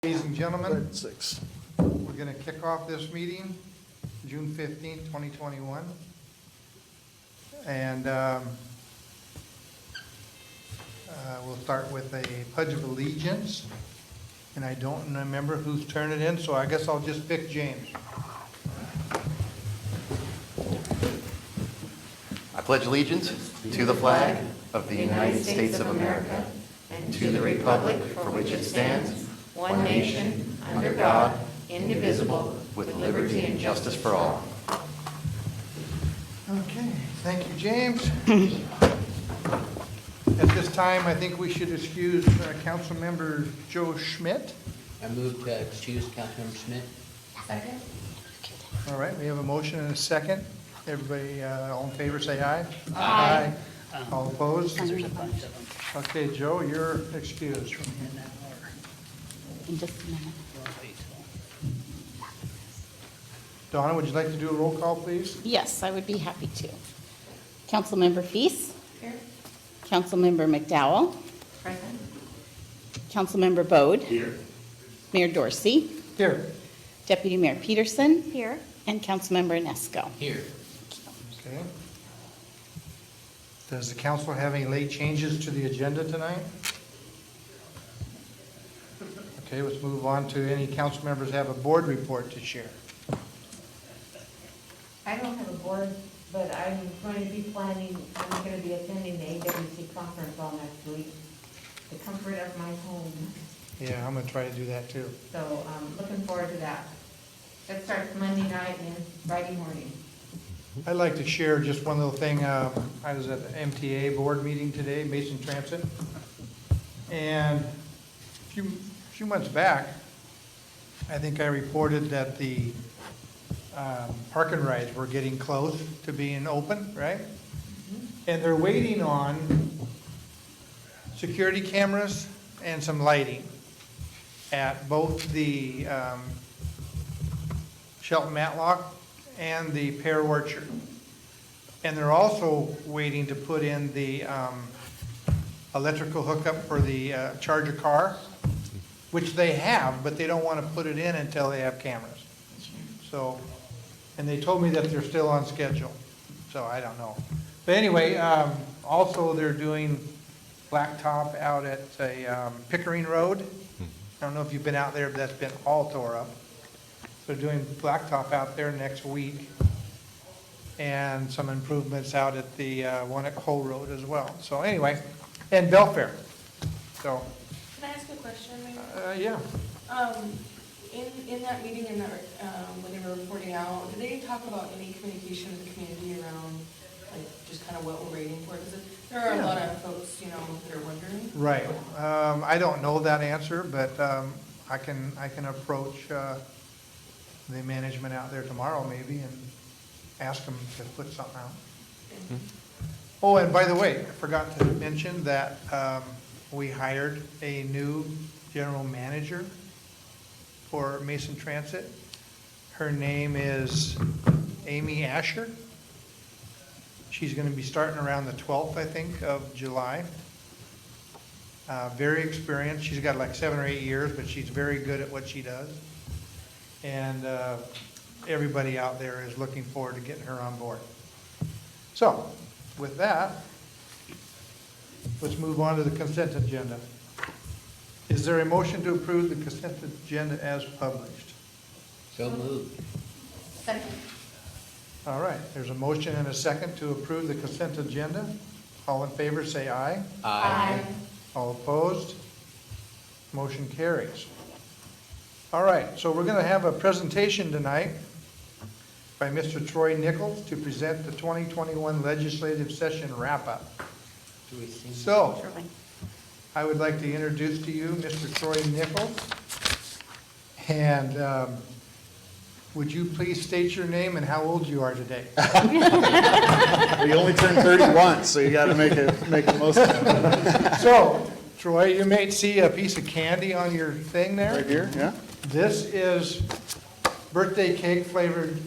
Ladies and gentlemen, 6. we're going to kick off this meeting, June 15th, 2021. And we'll start with a Pledge of Allegiance. And I don't remember whose turn it is, so I guess I'll just pick James. I pledge allegiance to the flag of the United States of America and to the republic for which it stands, one nation, under God, indivisible, with liberty and justice for all. Okay, thank you, James. At this time, I think we should excuse Councilmember Joe Schmidt. I move to excuse Councilmember Schmidt. Second. All right, we have a motion and a second. Everybody, all in favor, say aye. Aye. All opposed? There's a bunch of them Okay, Joe, you're excused. in that order. In just a minute. Donna, would you like to do a roll call, please? Yes, I would be happy to. Councilmember Feast, Here. Councilmember McDowell, Present. Councilmember Bode. Here. Mayor Dorsey, Here. Deputy Mayor Peterson, Here. and Councilmember Nesco. Here. Okay. Does the council have any late changes to the agenda tonight? Okay, let's move on to any council members have a board report to share. I don't have a board, but I'm going to be planning, I'm going to be attending the AWC conference all next week, the comfort of my home. Yeah, I'm gonna try to do that too. So I'm looking forward to that. It starts Monday night and Friday morning. I'd like to share just one little thing. I was at the MTA board meeting today, Mason Transit. And a few months back, I think I reported that the park and rides were getting close to being open, right? And they're waiting on security cameras and some lighting at both the Shelton Matlock and the Pear Orchard. And they're also waiting to put in the electrical hookup for the charge a car, which they have, but they don't want to put it in until they have cameras. So, and they told me that they're still on schedule, so I don't know. But anyway, also they're doing blacktop out at Pickering Road. I don't know if you've been out there, but that's been all tore up. They're doing blacktop out there next week, and some improvements out at the one at Cole Road as well. So anyway, and Belfair. So, Can I ask a question, maybe? yeah. In that meeting, when they were reporting out, did they talk about any communication with the community around, like, just kind of what we're waiting for? Because there are a lot of folks, that are wondering. Right. I don't know that answer, but I can approach the management out there tomorrow maybe and ask them to put something out. Oh, and by the way, I forgot to mention that we hired a new general manager for Mason Transit. Her name is Amy Asher. She's going to be starting around the 12th, I think, of July. Very experienced. She's got like 7 or 8 years, but she's very good at what she does. And everybody out there is looking forward to getting her on board. So, with that, let's move on to the consent agenda. Is there a motion to approve the consent agenda as published? So moved. Second. All right, there's a motion and a second to approve the consent agenda. All in favor, say aye. All opposed? Motion carries. All right, so we're going to have a presentation tonight by Mr. Troy Nichols to present the 2021 legislative session wrap-up. Do we sing? So, Surely. I would like to introduce to you Mr. Troy Nichols. And would you please state your name and how old you are today? We only turn 30 once, so you got to make the most of it. So, Troy, you may see a piece of candy on your thing there. Right here, yeah? This is birthday cake flavored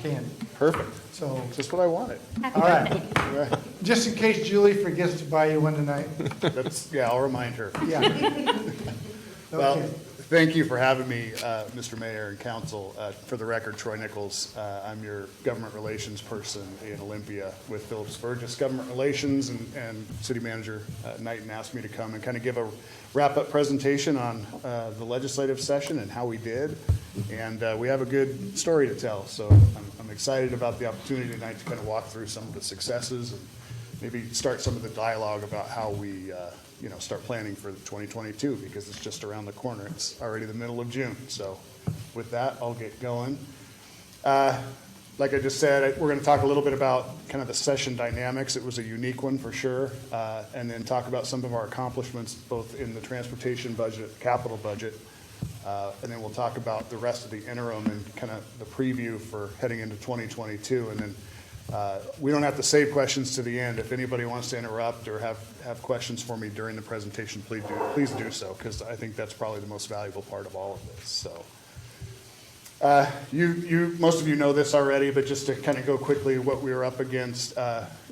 candy. Perfect. So, Just what I wanted. all right. Right. Just in case Julie forgets to buy you one tonight. Yeah, I'll remind her. Yeah. Well, Okay. Thank you for having me, Mr. Mayor and Council. For the record, Troy Nichols. I'm your government relations person in Olympia with Phillips Burgess Government Relations, and City Manager Knighton asked me to come and kind of give a wrap-up presentation on the legislative session and how we did. And we have a good story to tell, so I'm excited about the opportunity tonight to kind of walk through some of the successes and maybe start some of the dialogue about how we start planning for 2022, because it's just around the corner. It's already the middle of June. So with that, I'll get going. Like I just said, we're going to talk a little bit about kind of the session dynamics. It was a unique one for sure. And then talk about some of our accomplishments, both in the transportation budget, capital budget. And then we'll talk about the rest of the interim and kind of the preview for heading into 2022. And then we don't have to save questions to the end. If anybody wants to interrupt or have questions for me during the presentation, please do so, because I think that's probably the most valuable part of all of this. So most of you know this already, but just to kind of go quickly what we were up against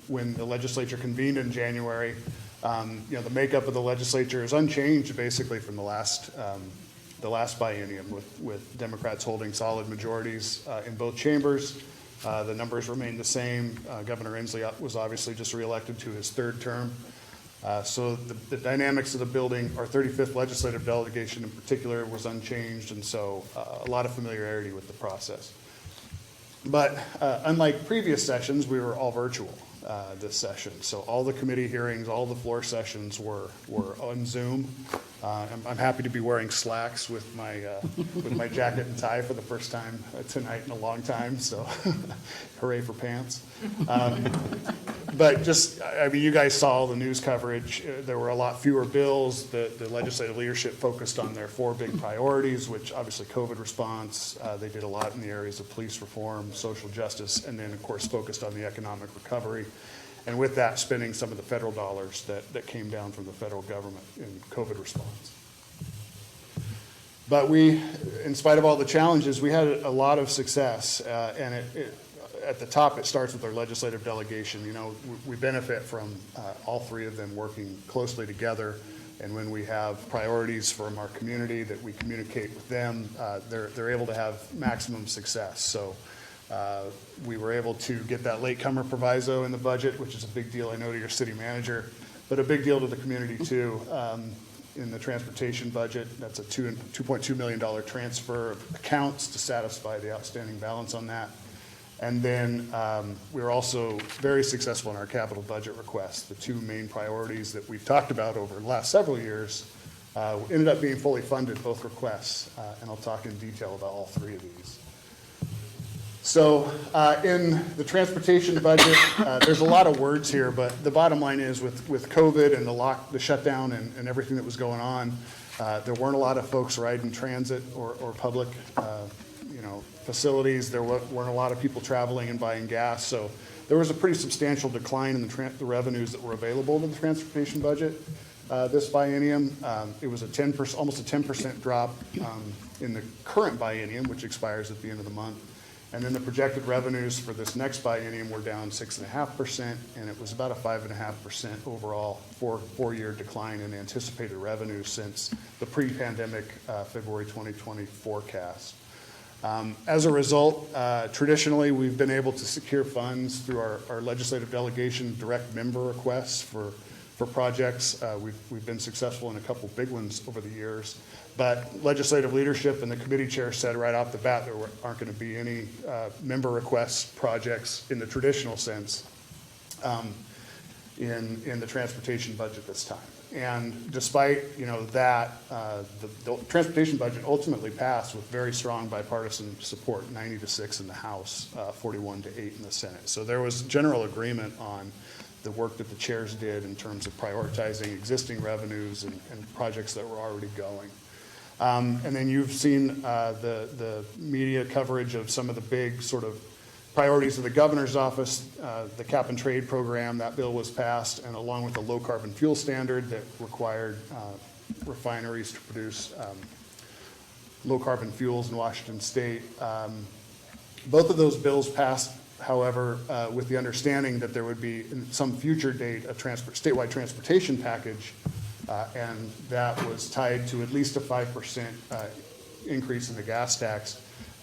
when the legislature convened in January. The makeup of the legislature is unchanged basically from the last biennium, with Democrats holding solid majorities in both chambers. The numbers remain the same. Governor Inslee was obviously just reelected to his third term. So the dynamics of the building, our 35th legislative delegation in particular, was unchanged, and so a lot of familiarity with the process. But unlike previous sessions, we were all virtual this session. So all the committee hearings, all the floor sessions were on Zoom. I'm happy to be wearing slacks with my jacket and tie for the first time tonight in a long time. So hooray for pants. But you guys saw all the news coverage. There were a lot fewer bills. The legislative leadership focused on their 4 big priorities, which obviously COVID response. They did a lot in the areas of police reform, social justice, and then of course focused on the economic recovery. And with that, spending some of the federal dollars that came down from the federal government in COVID response. But in spite of all the challenges, we had a lot of success. And at the top, it starts with our legislative delegation. We benefit from all 3 of them working closely together. And when we have priorities from our community that we communicate with them, they're able to have maximum success. So we were able to get that latecomer proviso in the budget, which is a big deal, I know, to your city manager, but a big deal to the community too. In the transportation budget, that's a $2.2 million transfer of accounts to satisfy the outstanding balance on that. And then we were also very successful in our capital budget requests. The 2 main priorities that we've talked about over the last several years ended up being fully funded, both requests, and I'll talk in detail about all 3 of these. So in the transportation budget, there's a lot of words here, but the bottom line is with COVID and the shutdown and everything that was going on, there weren't a lot of folks riding transit or public facilities. There weren't a lot of people traveling and buying gas. So there was a pretty substantial decline in the revenues that were available in the transportation budget this biennium. It was almost a 10% drop in the current biennium, which expires at the end of the month. And then the projected revenues for this next biennium were down 6.5%, and it was about a 5.5% overall four-year decline in anticipated revenue since the pre-pandemic February 2020 forecast. As a result, traditionally, we've been able to secure funds through our legislative delegation direct member requests for projects. We've been successful in a couple big ones over the years. But legislative leadership and the committee chair said right off the bat there aren't going to be any member requests projects in the traditional sense in the transportation budget this time. And despite that, the transportation budget ultimately passed with very strong bipartisan support, 90-6 in the House, 41-8 in the Senate. So there was general agreement on the work that the chairs did in terms of prioritizing existing revenues and projects that were already going. And then you've seen the media coverage of some of the big sort of priorities of the governor's office. The cap and trade program, that bill was passed, and along with the low carbon fuel standard that required refineries to produce low carbon fuels in Washington State. Both of those bills passed, however, with the understanding that there would be in some future date a statewide transportation package And that was tied to at least a 5% increase in the gas tax.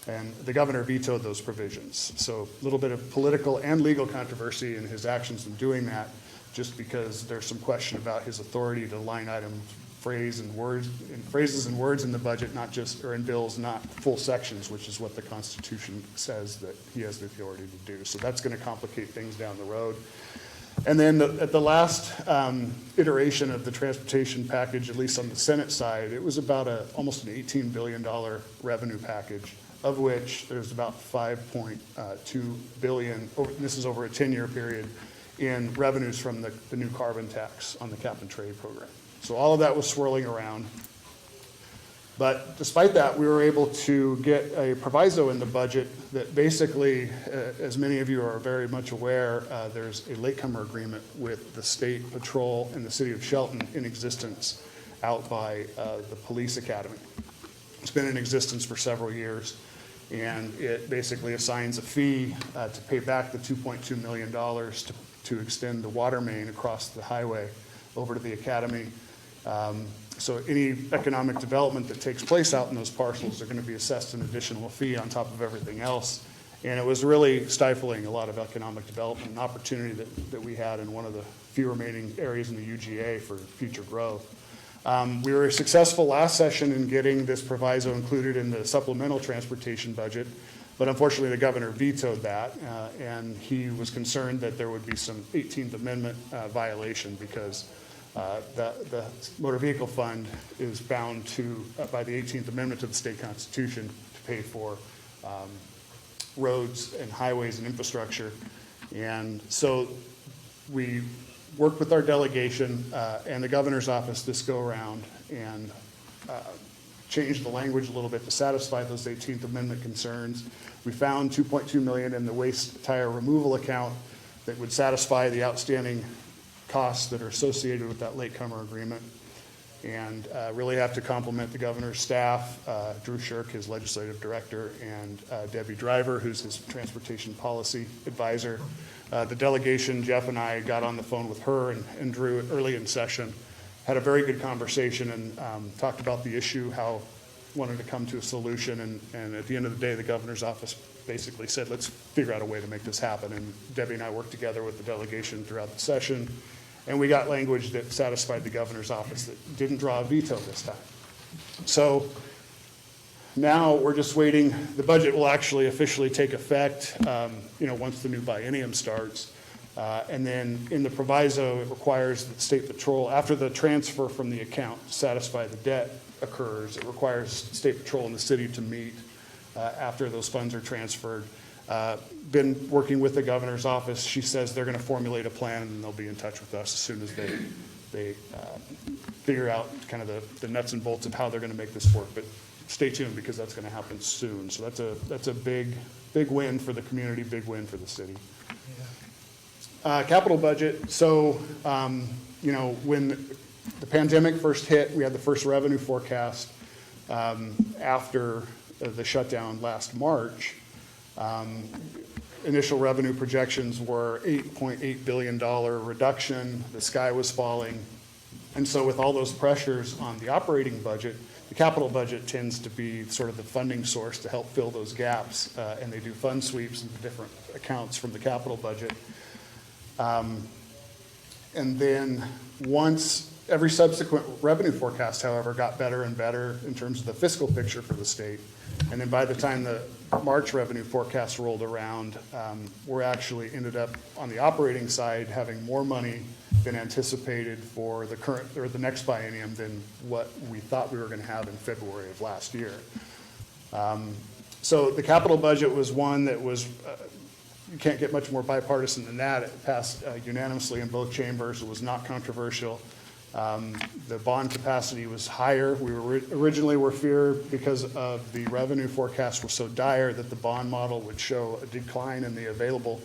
And the governor vetoed those provisions. So a little bit of political and legal controversy in his actions in doing that, just because there's some question about his authority to line item phrases and words in the budget, not just, or in bills, not full sections, which is what the Constitution says that he has the authority to do. So that's going to complicate things down the road. And then at the last iteration of the transportation package, at least on the Senate side, it was about almost an $18 billion revenue package, of which there's about $5.2 billion, this is over a 10-year period, in revenues from the new carbon tax on the cap and trade program. So all of that was swirling around. But despite that, we were able to get a proviso in the budget that basically, as many of you are very much aware, there's a latecomer agreement with the state patrol and the city of Shelton in existence out by the police academy. It's been in existence for several years, and it basically assigns a fee to pay back the $2.2 million to extend the water main across the highway over to the academy. So any economic development that takes place out in those parcels are going to be assessed an additional fee on top of everything else. And it was really stifling a lot of economic development and opportunity that we had in one of the few remaining areas in the UGA for future growth. We were successful last session in getting this proviso included in the supplemental transportation budget, but unfortunately the governor vetoed that, and he was concerned that there would be some 18th Amendment violation because the motor vehicle fund is bound to, by the 18th Amendment to the state constitution, to pay for roads and highways and infrastructure. And so we worked with our delegation and the governor's office this go around and changed the language a little bit to satisfy those 18th Amendment concerns. We found $2.2 million in the waste tire removal account that would satisfy the outstanding costs that are associated with that latecomer agreement. And really have to compliment the governor's staff, Drew Shirk, his legislative director, and Debbie Driver, who's his transportation policy advisor. The delegation, Jeff and I got on the phone with her and Drew early in session, had a very good conversation and talked about the issue, how wanted to come to a solution. And at the end of the day, the governor's office basically said, let's figure out a way to make this happen. And Debbie and I worked together with the delegation throughout the session. And we got language that satisfied the governor's office that didn't draw a veto this time. So now we're just waiting. The budget will actually officially take effect, once the new biennium starts. And then in the proviso, it requires that State Patrol, after the transfer from the account to satisfy the debt occurs, it requires State Patrol and the city to meet after those funds are transferred. Been working with the governor's office. She says they're going to formulate a plan and they'll be in touch with us as soon as they figure out kind of the nuts and bolts of how they're going to make this work. But stay tuned because that's going to happen soon. So that's a big win for the community, big win for the city. Capital budget. So when the pandemic first hit, we had the first revenue forecast after the shutdown last March. Initial revenue projections were $8.8 billion reduction. The sky was falling. And so with all those pressures on the operating budget, the capital budget tends to be sort of the funding source to help fill those gaps. And they do fund sweeps into different accounts from the capital budget. And then once every subsequent revenue forecast, however, got better and better in terms of the fiscal picture for the state. And then by the time the March revenue forecast rolled around, we're actually ended up on the operating side having more money than anticipated for the current or the next biennium than what we thought we were going to have in February of last year. So the capital budget was one that was, you can't get much more bipartisan than that. It passed unanimously in both chambers. It was not controversial. The bond capacity was higher. We were originally were feared because of the revenue forecast was so dire that the bond model would show a decline in the available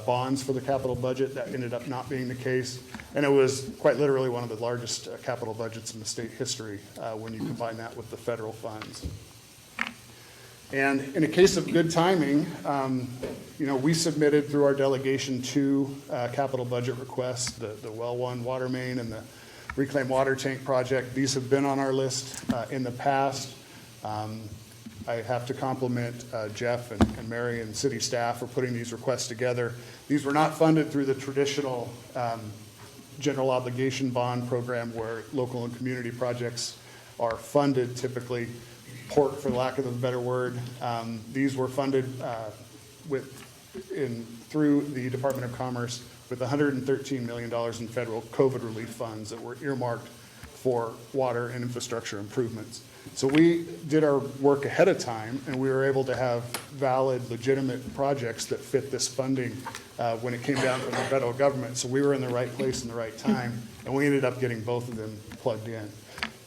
bonds for the capital budget. That ended up not being the case. And it was quite literally one of the largest capital budgets in the state history when you combine that with the federal funds. And in a case of good timing, we submitted through our delegation two capital budget requests, the well one water main and the reclaimed water tank project. These have been on our list in the past. I have to compliment Jeff and Mary and city staff for putting these requests together. These were not funded through the traditional general obligation bond program where local and community projects are funded typically, port for lack of a better word. These were funded through the Department of Commerce with $113 million in federal COVID relief funds that were earmarked for water and infrastructure improvements. So we did our work ahead of time, and we were able to have valid, legitimate projects that fit this funding when it came down from the federal government. So we were in the right place in the right time, and we ended up getting both of them plugged in.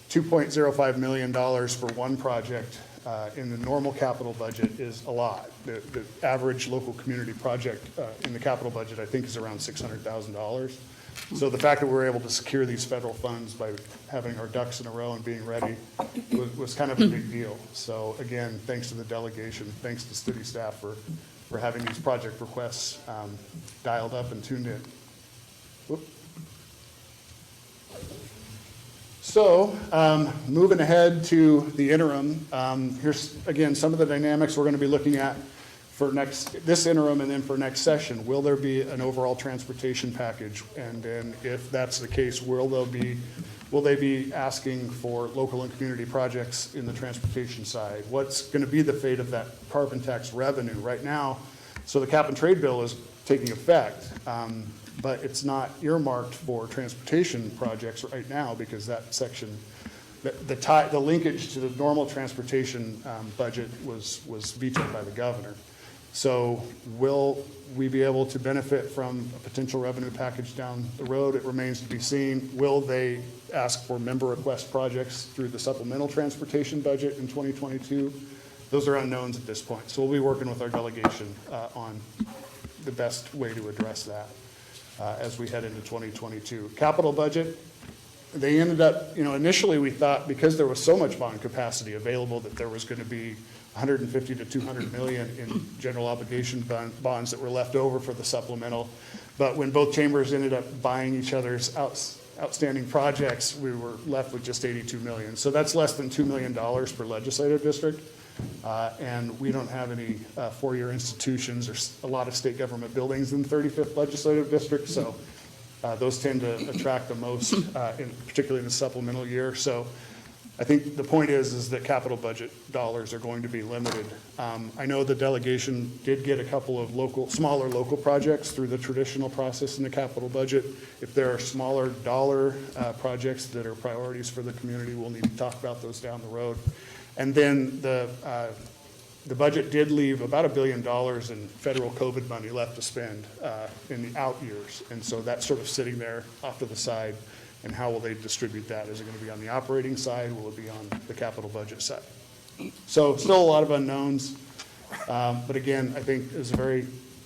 $2.05 million for one project in the normal capital budget is a lot. The average local community project in the capital budget, I think, is around $600,000. So the fact that we were able to secure these federal funds by having our ducks in a row and being ready was kind of a big deal. So again, thanks to the delegation, thanks to city staff for having these project requests dialed up and tuned in. Whoop. So moving ahead to the interim, here's again some of the dynamics we're going to be looking at for this interim and then for next session. Will there be an overall transportation package? And then if that's the case, will they be asking for local and community projects in the transportation side? What's going to be the fate of that carbon tax revenue right now? So the cap and trade bill is taking effect, but it's not earmarked for transportation projects right now because that section, the linkage to the normal transportation budget was vetoed by the governor. So will we be able to benefit from a potential revenue package down the road? It remains to be seen. Will they ask for member request projects through the supplemental transportation budget in 2022? Those are unknowns at this point. So we'll be working with our delegation on the best way to address that as we head into 2022. Capital budget, they ended up, initially we thought because there was so much bond capacity available that there was going to be 150 to 200 million in general obligation bonds that were left over for the supplemental. But when both chambers ended up buying each other's outstanding projects, we were left with just 82 million. So that's less than $2 million per legislative district. And we don't have any four-year institutions. There's a lot of state government buildings in the 35th legislative district. So those tend to attract the most, particularly in the supplemental year. So I think the point is that capital budget dollars are going to be limited. I know the delegation did get a couple of smaller local projects through the traditional process in the capital budget. If there are smaller dollar projects that are priorities for the community, we'll need to talk about those down the road. And then the budget did leave about $1 billion in federal COVID money left to spend in the out years. And so that's sort of sitting there off to the side. And how will they distribute that? Is it going to be on the operating side? Will it be on the capital budget side? So still a lot of unknowns. But again, I think it was a very,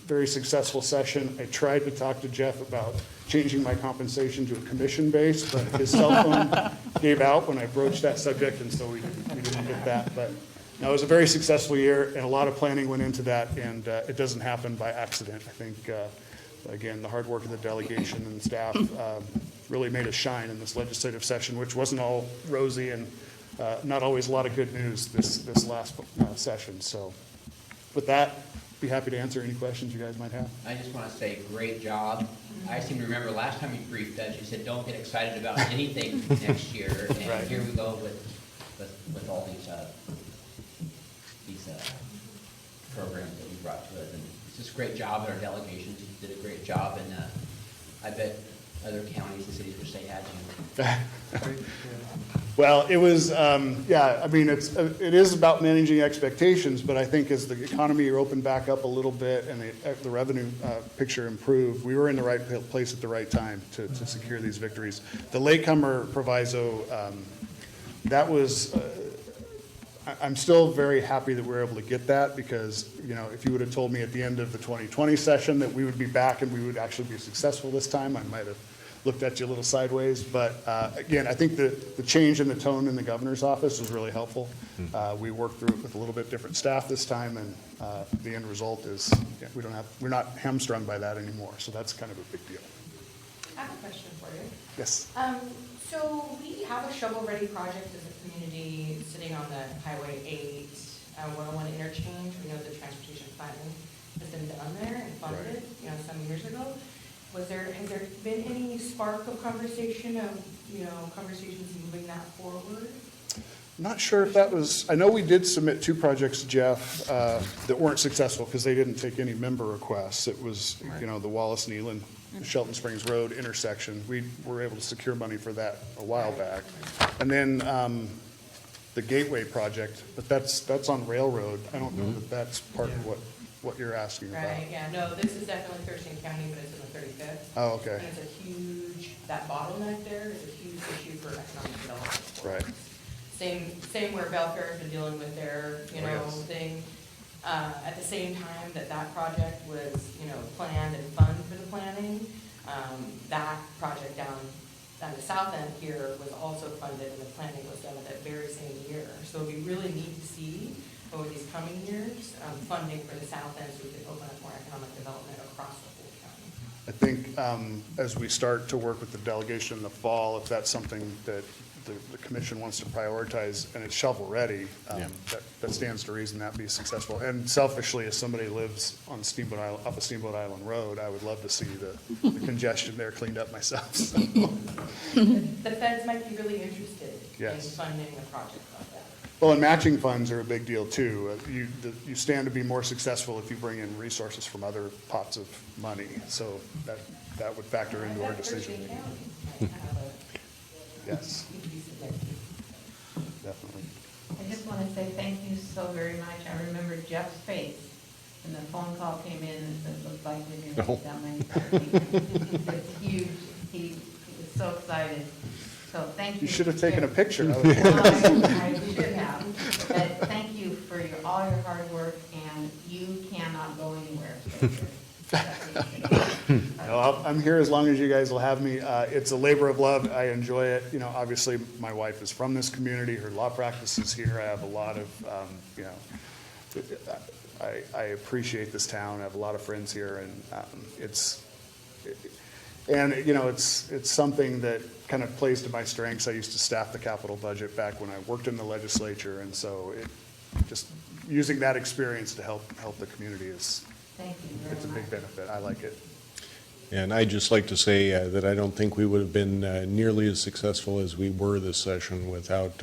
very successful session. I tried to talk to Jeff about changing my compensation to a commission base, but his cell phone gave out when I broached that subject, and so we didn't get that. But no, it was a very successful year, and a lot of planning went into that, and it doesn't happen by accident. I think, again, the hard work of the delegation and staff really made us shine in this legislative session, which wasn't all rosy and not always a lot of good news this last session. So with that, be happy to answer any questions you guys might have. I just want to say, great job. I seem to remember last time you briefed us, you said, don't get excited about anything next year. And Right. here we go with all these programs that you brought to us. And it's just a great job, and our delegations did a great job. And I bet other counties and cities wish they had you. Well, it was, yeah, I mean, it is about managing expectations, but I think as the economy opened back up a little bit and the revenue picture improved, we were in the right place at the right time to secure these victories. The latecomer proviso, that was, I'm still very happy that we were able to get that because, if you would have told me at the end of the 2020 session that we would be back and we would actually be successful this time, I might have looked at you a little sideways. But again, I think the change in the tone in the governor's office was really helpful. We worked through it with a little bit different staff this time, and the end result is we're not hamstrung by that anymore. So that's kind of a big deal. I have a question for you. Yes. So we have a shovel-ready project as a community sitting on the Highway 8, 101 interchange. We know the transportation planning has been done there and funded, some years ago. Has there been any spark of conversation conversations moving that forward? Not sure if that was, I know we did submit 2 projects, Jeff, that weren't successful because they didn't take any member requests. It was, the Wallace Nealon, Shelton Springs Road intersection. We were able to secure money for that a while back. And then the Gateway project, but that's on Railroad. I don't know that that's part of what you're asking about. Right, yeah, no, this is definitely Thurston County, but it's in the 35th. Oh, okay. And it's a huge, that bottleneck there is a huge issue for economic development. for Right. us. Same where Belfair has been dealing with their, yes. thing. At the same time that project was, planned and funded for the planning, that project down the south end here was also funded and the planning was done at that very same year. So we really need to see over these coming years, funding for the south end so we can open up more economic development across the whole county. I think as we start to work with the delegation in the fall, if that's something that the commission wants to prioritize and it's shovel-ready, that stands to reason that be successful. And selfishly, as somebody who lives on Steamboat Island, up a Steamboat Island Road, I would love to see the congestion there cleaned up myself. So. The feds might be really interested in Yes. funding a project like that. Well, and matching funds are a big deal too. You stand to be more successful if you bring in resources from other pots of money. So that would factor into our decision making. Yes, definitely. I just want to say thank you so very much. I remember Jeff's face when the phone call came in and said, "Looks like we're going to get that money." It's huge. He was so excited. So thank you. You should have taken a picture. Well, I should have. But thank you for all your hard work, and you cannot go anywhere. No, I'm here as long as you guys will have me. It's a labor of love. I enjoy it. Obviously, my wife is from this community. Her law practice is here. I have a lot of, I appreciate this town. I have a lot of friends here, and it's something that kind of plays to my strengths. I used to staff the capital budget back when I worked in the legislature, and so just using that experience to help the community is. Thank you very much. It's a big benefit. I like it. And I'd just like to say that I don't think we would have been nearly as successful as we were this session without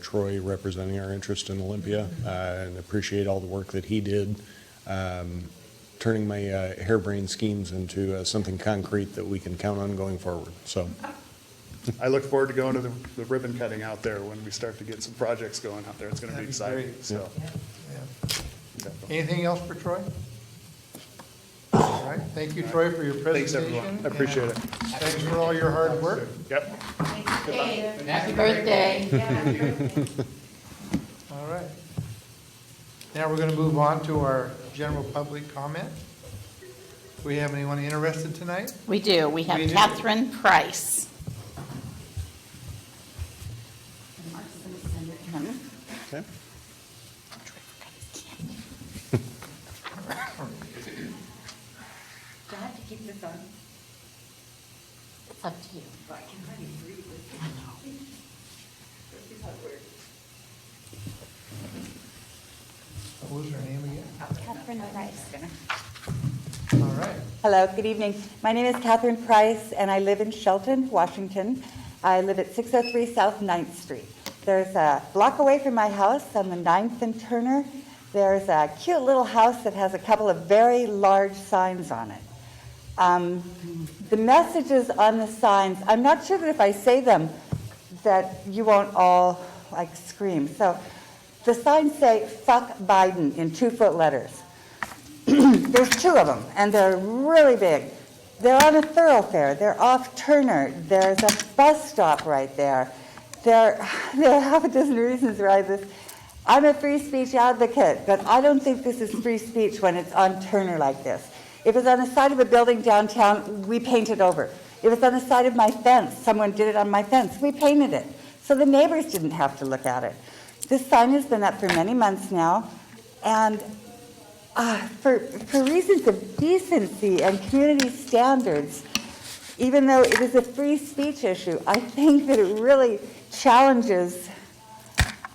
Troy representing our interest in Olympia, and appreciate all the work that he did, turning my harebrained schemes into something concrete that we can count on going forward. So I look forward to going to the ribbon cutting out there when we start to get some projects going out there. It's going to be That'd be exciting. great. So, Yeah. definitely. Anything else for Troy? All right, thank you, Troy, for your Thanks, presentation. everyone. I appreciate it. Thanks for all your hard work. Yep. Happy birthday. All right. Now we're going to move on to our general public comment. Do we have anyone interested tonight? We do. We have We do. Catherine Price. And Mark's going to send it in. okay. Do I have to keep this on? It's up to you. I can hardly breathe with this. I know. This is how it works. What was her name again? Catherine Price. All right. Hello, good evening. My name is Catherine Price, and I live in Shelton, Washington. I live at 603 South 9th Street. There's a block away from my house on the 9th and Turner. There's a cute little house that has a couple of very large signs on it. The messages on the signs, I'm not sure that if I say them that you won't all scream. So the signs say "fuck Biden" in 2-foot letters. There's 2 of them, and they're really big. They're on a thoroughfare. They're off Turner. There's a bus stop right there. There are half a dozen reasons why this. I'm a free speech advocate, but I don't think this is free speech when it's on Turner like this. If it's on the side of a building downtown, we paint it over. If it's on the side of my fence, someone did it on my fence, we painted it. So the neighbors didn't have to look at it. This sign has been up for many months now, and for reasons of decency and community standards, even though it is a free speech issue, I think that it really challenges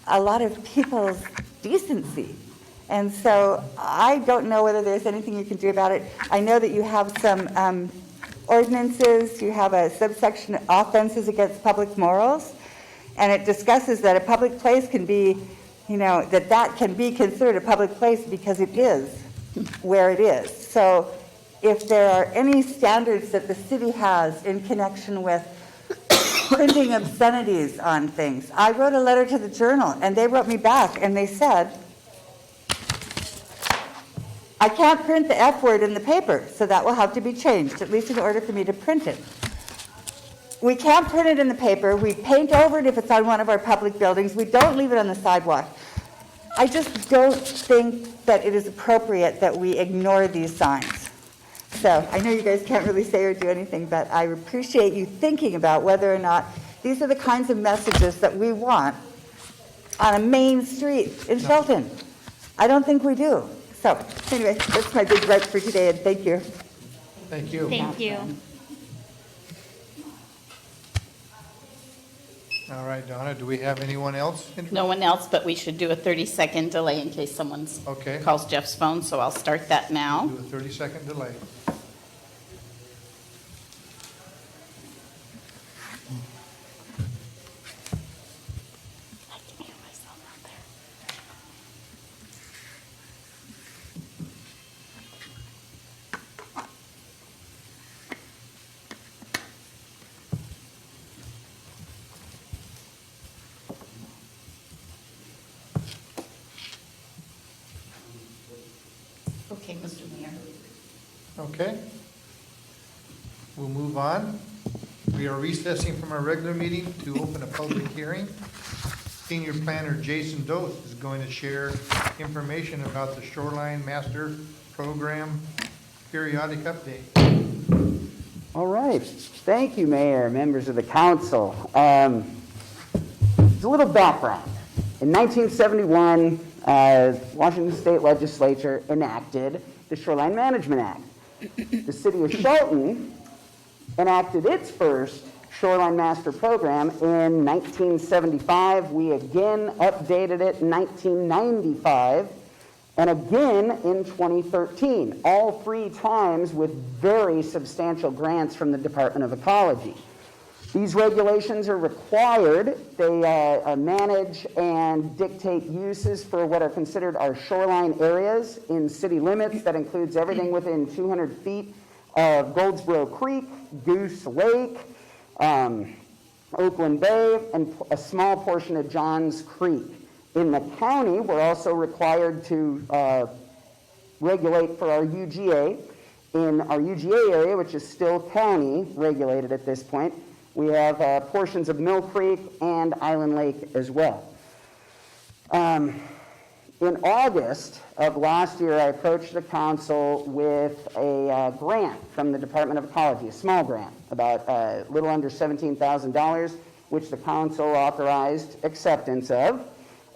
a lot of people's decency. And so I don't know whether there's anything you can do about it. I know that you have some ordinances, you have a subsection, offenses against public morals, and it discusses that a public place can be, that can be considered a public place because it is where it is. So if there are any standards that the city has in connection with printing obscenities on things, I wrote a letter to the Journal, and they wrote me back, and they said, I can't print the F word in the paper, so that will have to be changed, at least in order for me to print it. We can't print it in the paper. We paint over it if it's on one of our public buildings. We don't leave it on the sidewalk. I just don't think that it is appropriate that we ignore these signs. So I know you guys can't really say or do anything, but I appreciate you thinking about whether or not these are the kinds of messages that we want on a main street in Shelton. I don't think we do. So anyway, that's my big gripe for today, and thank you. Thank you. Thank you. All right, Donna, do we have anyone else? No one else, but we should do a 30-second delay in case someone Okay. calls Jeff's phone, so I'll start that now. Do a 30-second delay. I can hear myself out there. Okay, Mr. Mayor. Okay. We'll move on. We are recessing from our regular meeting to open a public hearing. Senior Planner Jason Doth is going to share information about the Shoreline Master Program periodic update. All right. Thank you, Mayor, members of the council. There's a little background. In 1971, Washington State Legislature enacted the Shoreline Management Act. The city of Shelton enacted its first Shoreline Master Program in 1975. We again updated it in 1995, and again in 2013, all 3 times with very substantial grants from the Department of Ecology. These regulations are required. They manage and dictate uses for what are considered our shoreline areas in city limits. That includes everything within 200 feet of Goldsboro Creek, Goose Lake, Oakland Bay, and a small portion of Johns Creek. In the county, we're also required to regulate for our UGA. In our UGA area, which is still county regulated at this point, we have portions of Mill Creek and Island Lake as well. In August of last year, I approached the council with a grant from the Department of Ecology, a small grant, about a little under $17,000, which the council authorized acceptance of.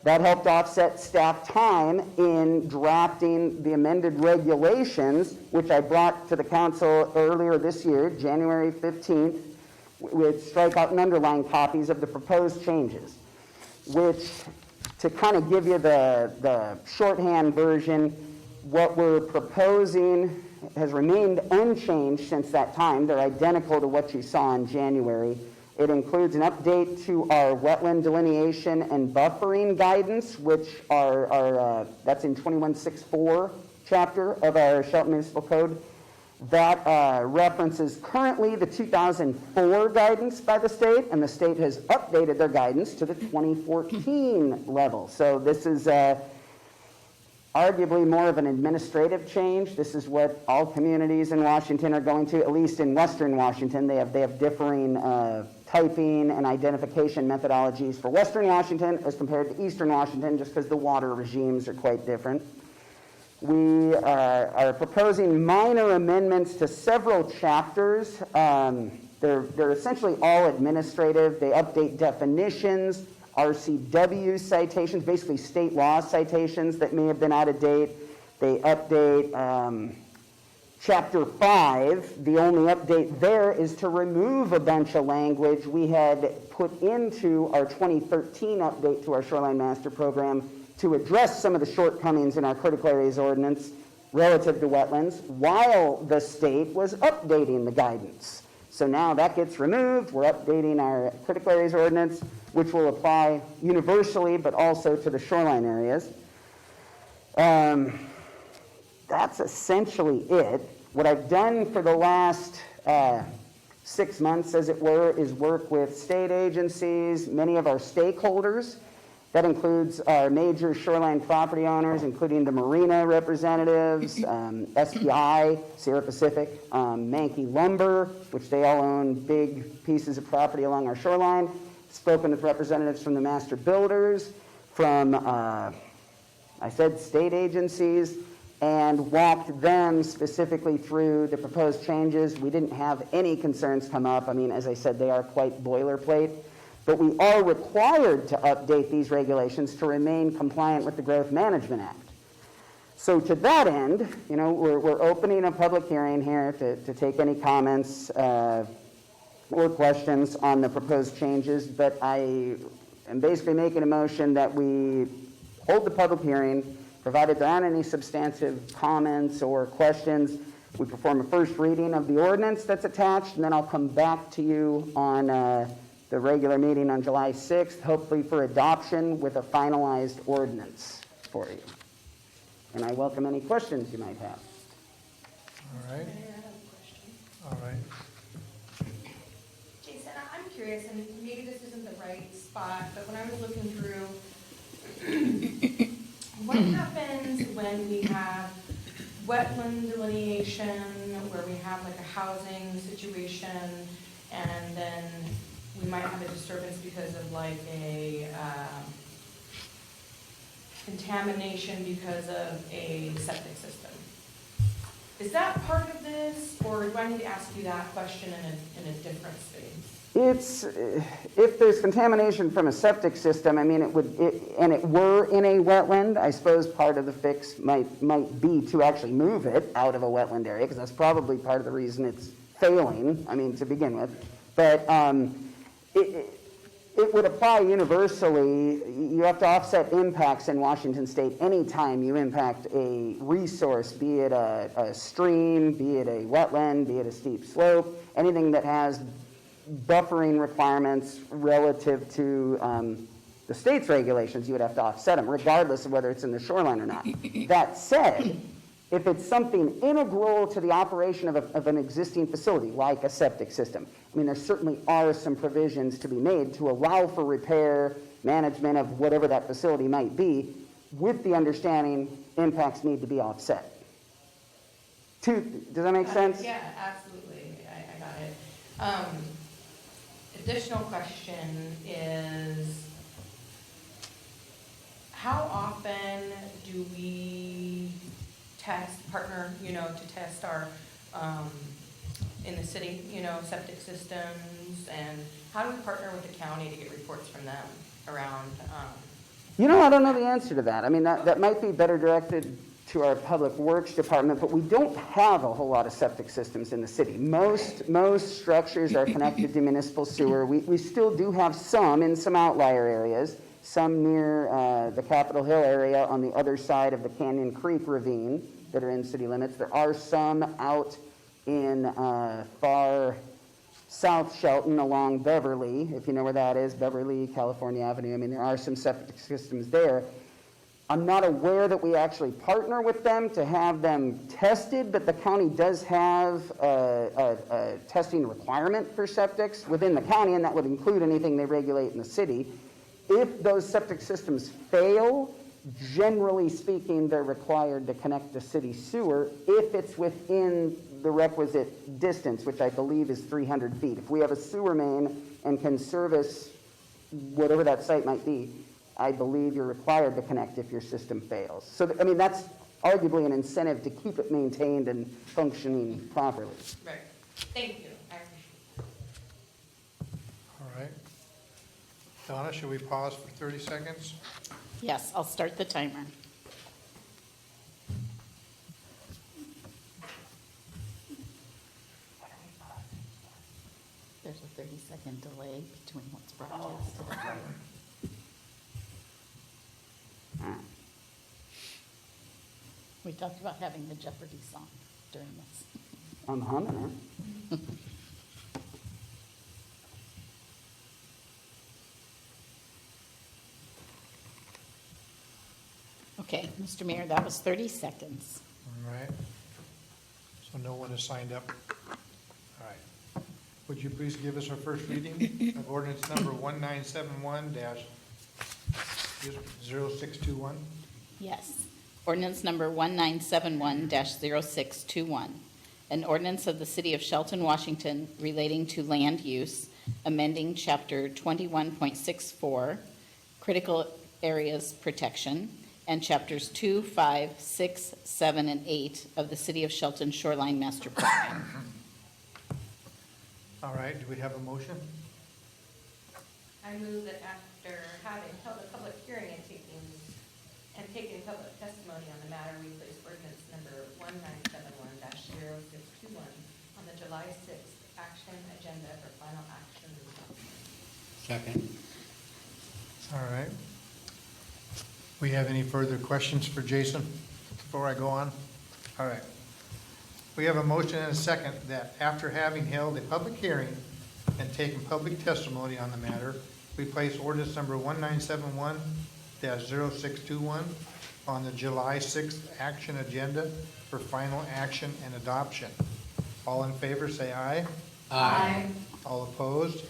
That helped offset staff time in drafting the amended regulations, which I brought to the council earlier this year, January 15th, with strikeout and underline copies of the proposed changes, which, to kind of give you the shorthand version, what we're proposing has remained unchanged since that time. They're identical to what you saw in January. It includes an update to our wetland delineation and buffering guidance, which are that's in 2164 chapter of our Shelton Municipal Code. That references currently the 2004 guidance by the state, and the state has updated their guidance to the 2014 level. So this is arguably more of an administrative change. This is what all communities in Washington are going to, at least in Western Washington. They have differing typing and identification methodologies for Western Washington as compared to Eastern Washington, just because the water regimes are quite different. We are proposing minor amendments to several chapters. They're essentially all administrative. They update definitions, RCW citations, basically state law citations that may have been out of date. They update Chapter 5, the only update there is to remove a bunch of language we had put into our 2013 update to our Shoreline Master Program to address some of the shortcomings in our critical areas ordinance relative to wetlands, while the state was updating the guidance. So now that gets removed. We're updating our critical areas ordinance, which will apply universally, but also to the shoreline areas. That's essentially it. What I've done for the last 6 months, as it were, is work with state agencies, many of our stakeholders. That includes our major shoreline property owners, including the marina representatives, SPI, Sierra Pacific, Mankey Lumber, which they all own big pieces of property along our shoreline. Spoken with representatives from the master builders, from, I said, state agencies, and walked them specifically through the proposed changes. We didn't have any concerns come up. I mean, as I said, they are quite boilerplate. But we are required to update these regulations to remain compliant with the Growth Management Act. So to that end, you know, we're opening a public hearing here to take any comments or questions on the proposed changes, but I am basically making a motion that we hold the public hearing, provided there aren't any substantive comments or questions. We perform a first reading of the ordinance that's attached, and then I'll come back to you on the regular meeting on July 6th, hopefully for adoption with a finalized ordinance for you. And I welcome any questions you might have. All right, I have a question. all right. Jason, I'm curious, and maybe this isn't the right spot, but when I was looking through, what happens when we have wetland delineation, where we have like a housing situation, and then we might have a disturbance because of like a contamination because of a septic system? Is that part of this, or do I need to ask you that question in a different space? It's, if there's contamination from a septic system, I mean, and it were in a wetland, I suppose part of the fix might be to actually move it out of a wetland area, because that's probably part of the reason it's failing, I mean, to begin with. But it would apply universally. You have to offset impacts in Washington State anytime you impact a resource, be it a stream, be it a wetland, be it a steep slope, anything that has buffering requirements relative to the state's regulations, you would have to offset them, regardless of whether it's in the shoreline or not. That said, if it's something integral to the operation of an existing facility, like a septic system, I mean, there certainly are some provisions to be made to allow for repair, management of whatever that facility might be, with the understanding impacts need to be offset. Does that make sense? Yeah, absolutely. I got it. Additional question is, how often do we partner, to test our, in the city, septic systems, and how do we partner with the county to get reports from them around? I don't know the answer to that. I mean, that might be better directed to our Public Works Department, but we don't have a whole lot of septic systems in the city. Most structures are connected to municipal sewer. We still do have some in some outlier areas, some near the Capitol Hill area on the other side of the Canyon Creek ravine that are in city limits. There are some out in far South Shelton along Beverly, if you know where that is, Beverly, California Avenue. I mean, there are some septic systems there. I'm not aware that we actually partner with them to have them tested, but the county does have a testing requirement for septics within the county, and that would include anything they regulate in the city. If those septic systems fail, generally speaking, they're required to connect to city sewer if it's within the requisite distance, which I believe is 300 feet. If we have a sewer main and can service whatever that site might be, I believe you're required to connect if your system fails. So, I mean, that's arguably an incentive to keep it maintained and functioning properly. Right. Thank you. I appreciate it. All right. Donna, should we pause for 30 seconds? Yes, I'll start the timer. There's a 30-second delay between what's broadcasted. We talked about having the Jeopardy song during this. I'm humming it. Okay, Mr. Mayor, that was 30 seconds. All right. So no one has signed up. All right. Would you please give us our first reading of ordinance number 1971-0621? Yes. Ordinance number 1971-0621. An ordinance of the City of Shelton, Washington relating to land use, amending Chapter 21.64, Critical Areas Protection, and Chapters 2, 5, 6, 7, and 8 of the City of Shelton Shoreline Master Program. All right, do we have a motion? I move that after having held a public hearing and taking public testimony on the matter, we place ordinance number 1971-0621 on the July 6th action agenda for final action. Second. All right. We have any further questions for Jason before I go on? All right. We have a motion and a second that after having held a public hearing and taken public testimony on the matter, we place ordinance number 1971-0621 on the July 6th action agenda for final action and adoption. All in favor, say aye. Aye. All opposed?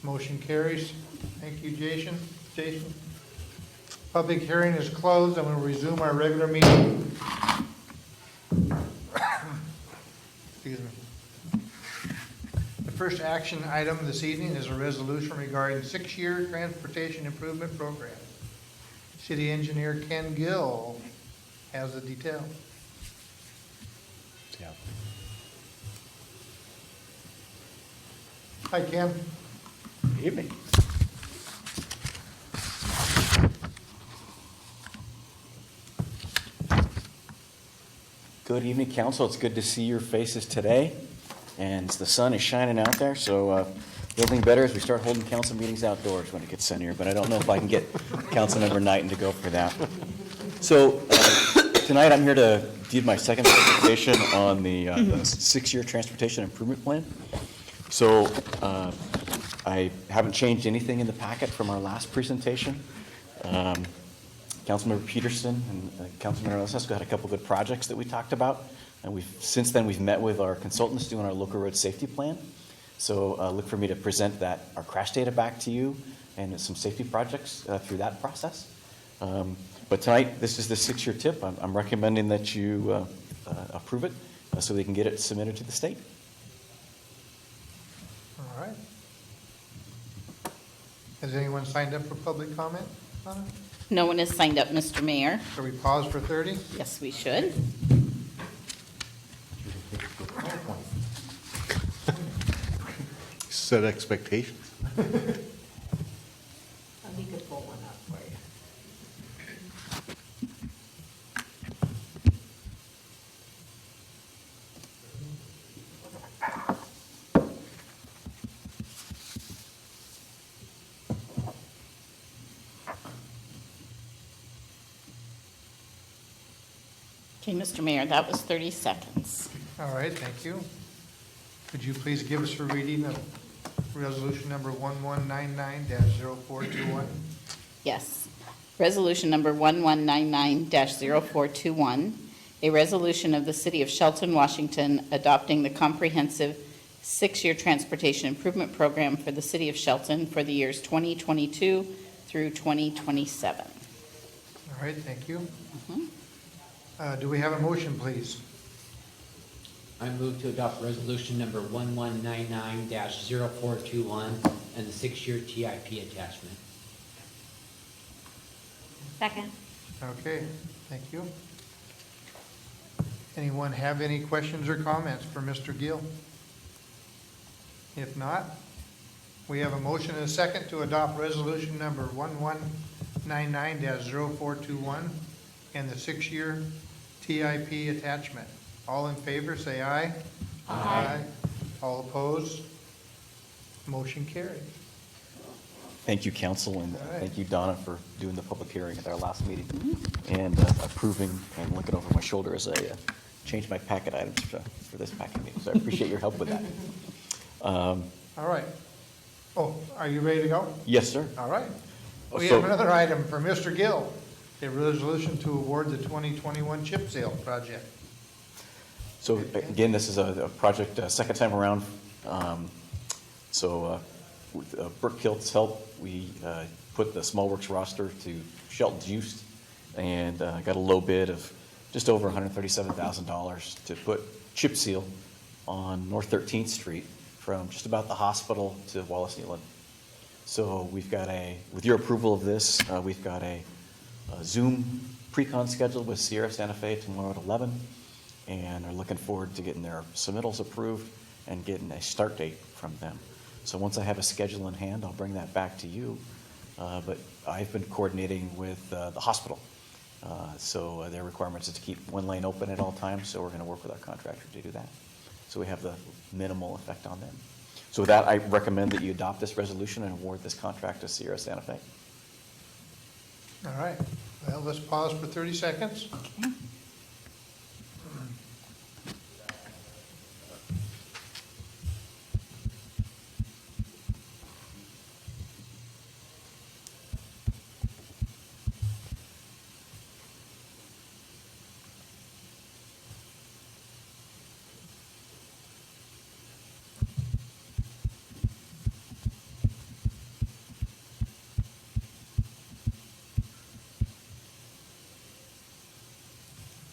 Motion carries. Thank you, Jason. Jason? Public hearing is closed, and we'll resume our regular meeting. Excuse me. The first action item this evening is a resolution regarding 6-year transportation improvement program. City Engineer Ken Gill has the detail. Yeah. Hi, Ken. Evening. Good evening, council. It's good to see your faces today, and the sun is shining out there, so the only thing better is we start holding council meetings outdoors when it gets sunnier, but I don't know if I can get Councilmember Knighton to go for that. So tonight I'm here to give my second presentation on the 6-year transportation improvement plan. So I haven't changed anything in the packet from our last presentation. Councilmember Peterson and Councilmember Alessesco had a couple good projects that we talked about, and since then we've met with our consultants doing our local road safety plan. So look for me to present our crash data back to you and some safety projects through that process. But tonight, this is the 6-year tip. I'm recommending that you approve it so they can get it submitted to the state. All right. Has anyone signed up for public comment on it? No one has signed up, Mr. Mayor. Shall we pause for 30? Yes, we should. Set expectations. He could pull one up for you. Okay, Mr. Mayor, that was 30 seconds. All right, thank you. Could you please give us a reading of resolution number 1199-0421? Yes. Resolution number 1199-0421, a resolution of the City of Shelton, Washington, adopting the comprehensive 6-year transportation improvement program for the City of Shelton for the years 2022 through 2027. All right, thank you. Do we have a motion, please? I move to adopt resolution number 1199-0421 and the 6-year TIP attachment. Second. Okay, thank you. Anyone have any questions or comments for Mr. Gill? If not, we have a motion and a second to adopt resolution number 1199-0421 and the 6-year TIP attachment. All in favor, say aye. Aye. All opposed? Motion carried. Thank you, council, and All right. thank you, Donna, for doing the public hearing at our last meeting and approving and looking over my shoulder as I changed my packet items for this packet meeting. So I appreciate your help with that. All right. Oh, are you ready to go? Yes, sir. All right. We So- have another item for Mr. Gill, a resolution to award the 2021 chip sale project. So again, this is a project, second time around. With Brooke Kilt's help, we put the Small Works roster to Shelton Juice and got a low bid of just over $137,000 to put chip seal on North 13th Street from just about the hospital to Wallace Neyland. So we've got with your approval of this, we've got a Zoom pre-con scheduled with Sierra Santa Fe tomorrow at 11, and are looking forward to getting their submittals approved and getting a start date from them. So once I have a schedule in hand, I'll bring that back to you. But I've been coordinating with the hospital. So their requirements is to keep one lane open at all times, so we're going to work with our contractor to do that. So we have the minimal effect on them. So with that, I recommend that you adopt this resolution and award this contract to Sierra Santa Fe. All right. Well, let's pause for 30 seconds.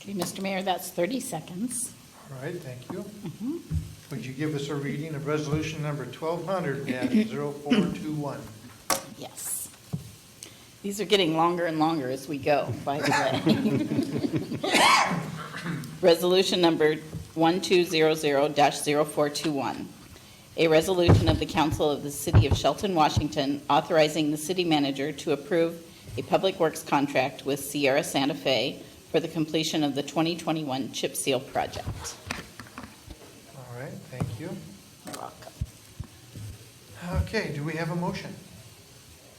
Okay, Mr. Mayor, that's 30 seconds. All right, thank you. Would you give us a reading of resolution number 1200-0421? Yes. These are getting longer and longer as we go, by the way. Resolution number 1200-0421. A resolution of the Council of the City of Shelton, Washington, authorizing the city manager to approve a public works contract with Sierra Santa Fe for the completion of the 2021 chip seal project. All right, thank you. You're welcome. Okay, do we have a motion?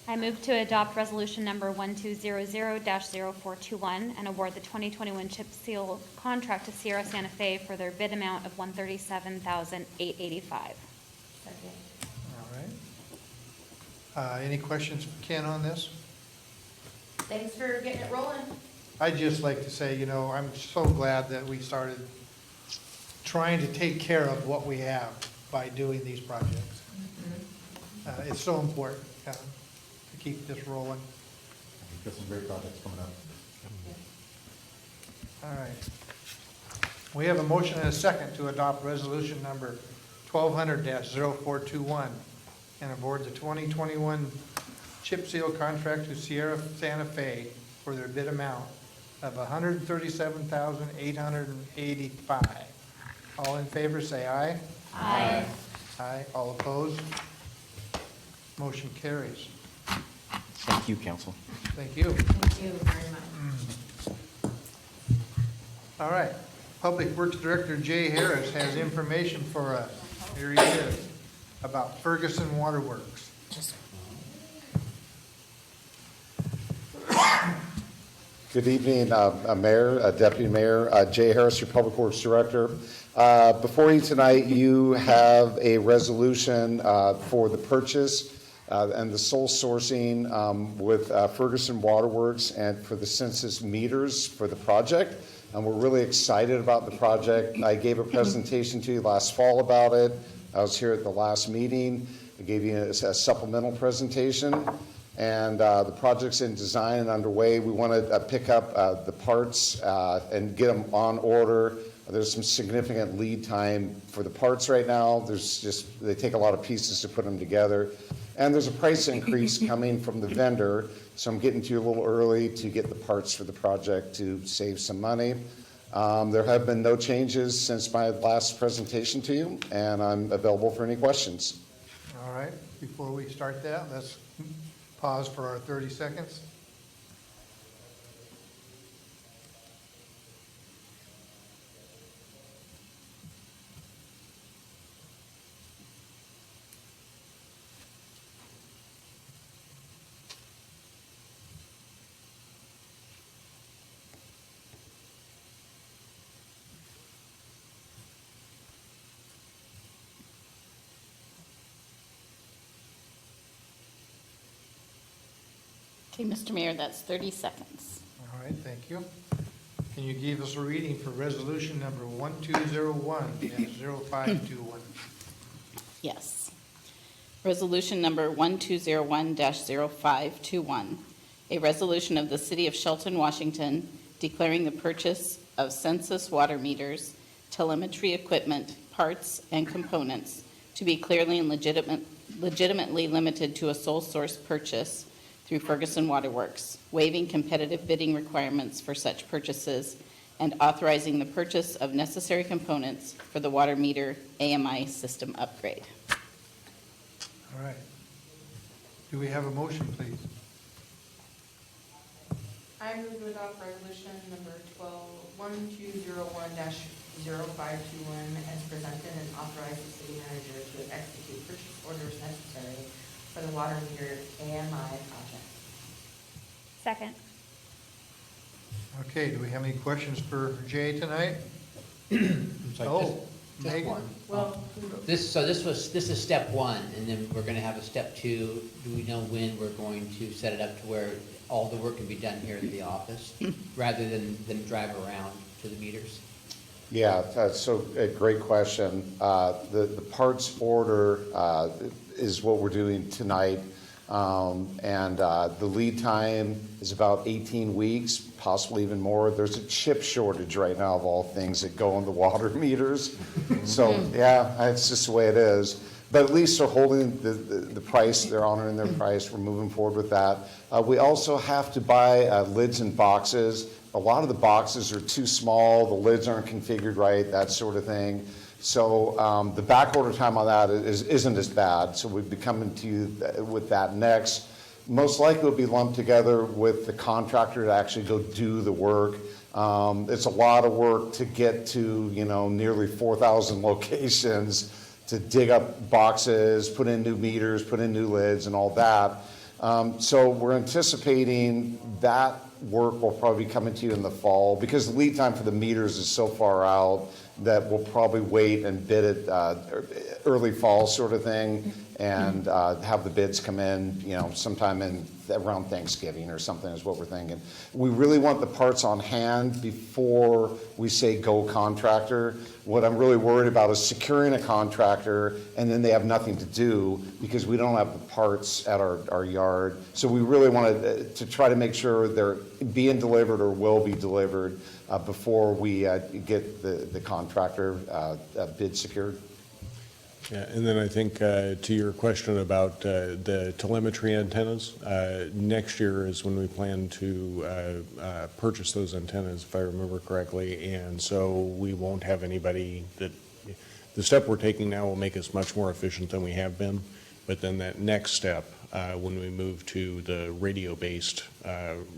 I move to adopt resolution number 1200-0421 and award the 2021 chip seal contract to Sierra Santa Fe for their bid amount of $137,885. All right. Any questions for Ken on this? Thanks for getting it rolling. I'd just like to say, I'm so glad that we started trying to take care of what we have by doing these projects. It's so important to keep this rolling. We've got some great projects coming up. All right. We have a motion and a second to adopt resolution number 1200-0421 and award the 2021 chip seal contract to Sierra Santa Fe for their bid amount of $137,885. All in favor, say aye. Aye. Aye. All opposed? Motion carries. Thank you, council. Thank you. Thank you very much. All right. Public Works Director Jay Harris has information for us. Here he is, about Ferguson Waterworks. Good evening, Mayor, Deputy Mayor, Jay Harris, your Public Works Director. Before you tonight, you have a resolution for the purchase and the sole sourcing with Ferguson Waterworks and for the census meters for the project. And we're really excited about the project. I gave a presentation to you last fall about it. I was here at the last meeting. I gave you a supplemental presentation. And the project's in design and underway. We want to pick up the parts and get them on order. There's some significant lead time for the parts right now. They take a lot of pieces to put them together. And there's a price increase coming from the vendor, so I'm getting to you a little early to get the parts for the project to save some money. There have been no changes since my last presentation to you, and I'm available for any questions. All right. Before we start that, let's pause for our 30 seconds. Okay, Mr. Mayor, that's 30 seconds. All right, thank you. Can you give us a reading for resolution number 1201-0521? Yes. Resolution number 1201-0521, a resolution of the City of Shelton, Washington, declaring the purchase of census water meters, telemetry equipment, parts, and components to be clearly and legitimately limited to a sole source purchase through Ferguson Waterworks, waiving competitive bidding requirements for such purchases, and authorizing the purchase of necessary components for the water meter AMI system upgrade. All right. Do we have a motion, please? I move to adopt resolution number 12-1201-0521 as presented and authorize the city manager to execute purchase orders necessary for the water meter AMI project. Second. Okay, do we have any questions for Jay tonight? Sorry, Oh, just Megan. one. Well, This is step one, and then we're gonna have a step two. Do we know when we're going to set it up to where all the work can be done here in the office, rather than drive around to the meters? Yeah, so a great question. The parts order is what we're doing tonight. And the lead time is about 18 weeks, possibly even more. There's a chip shortage right now of all things that go in the water meters. So, yeah, it's just the way it is. But at least they're holding the price, they're honoring their price, we're moving forward with that. We also have to buy lids and boxes. A lot of the boxes are too small, the lids aren't configured right, that sort of thing. So the back order time on that isn't as bad, so we'd be coming to you with that next. Most likely it'll be lumped together with the contractor to actually go do the work. It's a lot of work to get to, nearly 4,000 locations to dig up boxes, put in new meters, put in new lids and all that. So we're anticipating that work will probably be coming to you in the fall because the lead time for the meters is so far out that we'll probably wait and bid it early fall sort of thing and have the bids come in, sometime around Thanksgiving or something is what we're thinking. We really want the parts on hand before we say go contractor. What I'm really worried about is securing a contractor and then they have nothing to do because we don't have the parts at our yard. So we really wanted to try to make sure they're being delivered or will be delivered before we get the contractor bid secured. Yeah, and then I think to your question about the telemetry antennas, next year is when we plan to purchase those antennas, if I remember correctly, and so we won't have anybody the step we're taking now will make us much more efficient than we have been, but then that next step, when we move to the radio-based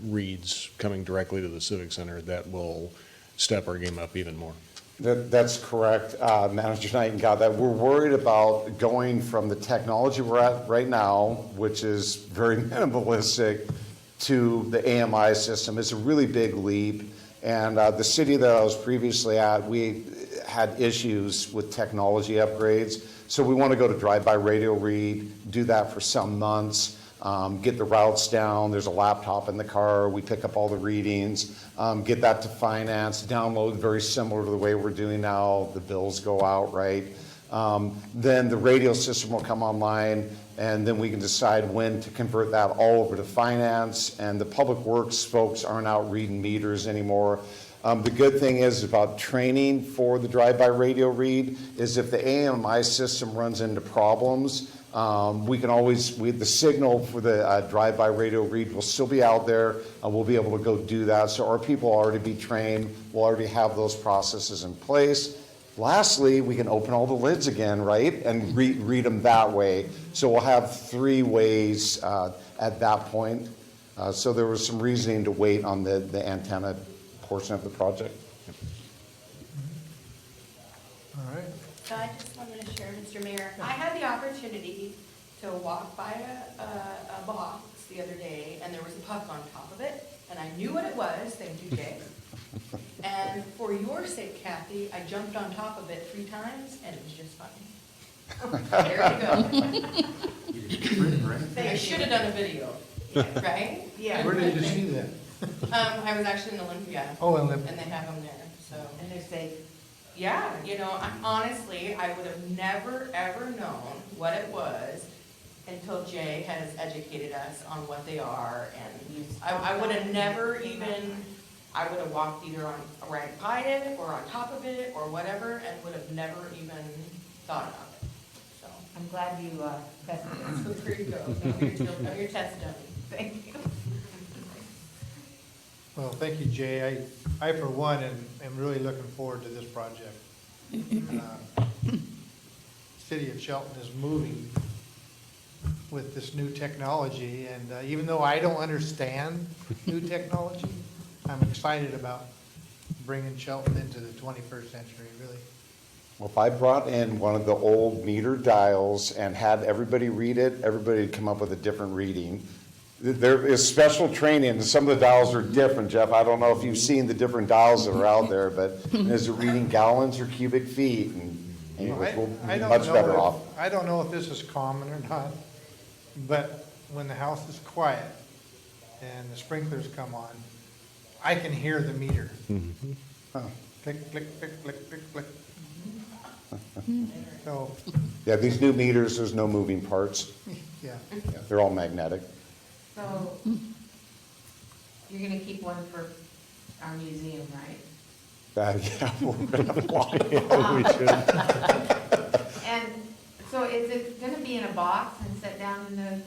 reads coming directly to the Civic Center, that will step our game up even more. That's correct, Manager Knight, and got that. We're worried about going from the technology we're at right now, which is very minimalistic, to the AMI system. It's a really big leap. And the city that I was previously at, we had issues with technology upgrades. So we want to go to drive-by radio read, do that for some months. Get the routes down, there's a laptop in the car, we pick up all the readings, get that to finance, download very similar to the way we're doing now, the bills go out, right? Then the radio system will come online, and then we can decide when to convert that all over to finance, and the public works folks aren't out reading meters anymore. The good thing is about training for the drive-by radio read is if the AMI system runs into problems, we can always, the signal for the drive-by radio read will still be out there, and we'll be able to go do that. So our people will already be trained, we'll already have those processes in place. Lastly, we can open all the lids again, right, and read them that way. So we'll have 3 ways at that point. So there was some reasoning to wait on the antenna portion of the project. All right. So I just wanted to share, Mr. Mayor, I had the opportunity to walk by a box the other day, and there was a puck on top of it, and I knew what it was, thank you, Jay. And for your sake, Kathy, I jumped on top of it 3 times, and it was just fine. There you go. I should have done a video, right? Yeah. Where did you see that? I was actually in Olympia. Oh, in Olympia. And they have them there, so. And they're safe. Yeah, honestly, I would have never, ever known what it was until Jay has educated us on what they are, and I would have never even, I would have walked either right by it, or on top of it, or whatever, and would have never even thought about it, so. I'm glad you tested it. So there you go, of your testimony. Thank you. Well, thank you, Jay. I for one, am really looking forward to this project. City of Shelton is moving with this new technology, and even though I don't understand new technology, I'm excited about bringing Shelton into the 21st century, really. Well, if I brought in one of the old meter dials and had everybody read it, everybody would come up with a different reading. There is special training, and some of the dials are different, Jeff. I don't know if you've seen the different dials that are out there, but is it reading gallons or cubic feet? And anyways, we'll I be don't much know better if- off. I don't know if this is common or not, but when the house is quiet and the sprinklers come on, I can hear the meter. Click, click, click, click, click, click. So, Yeah, these new meters, there's no moving parts. yeah. Yeah, they're all magnetic. So, you're gonna keep one for our museum, right? Yeah, we're gonna fly. We should. And so is it gonna be in a box and set down in the,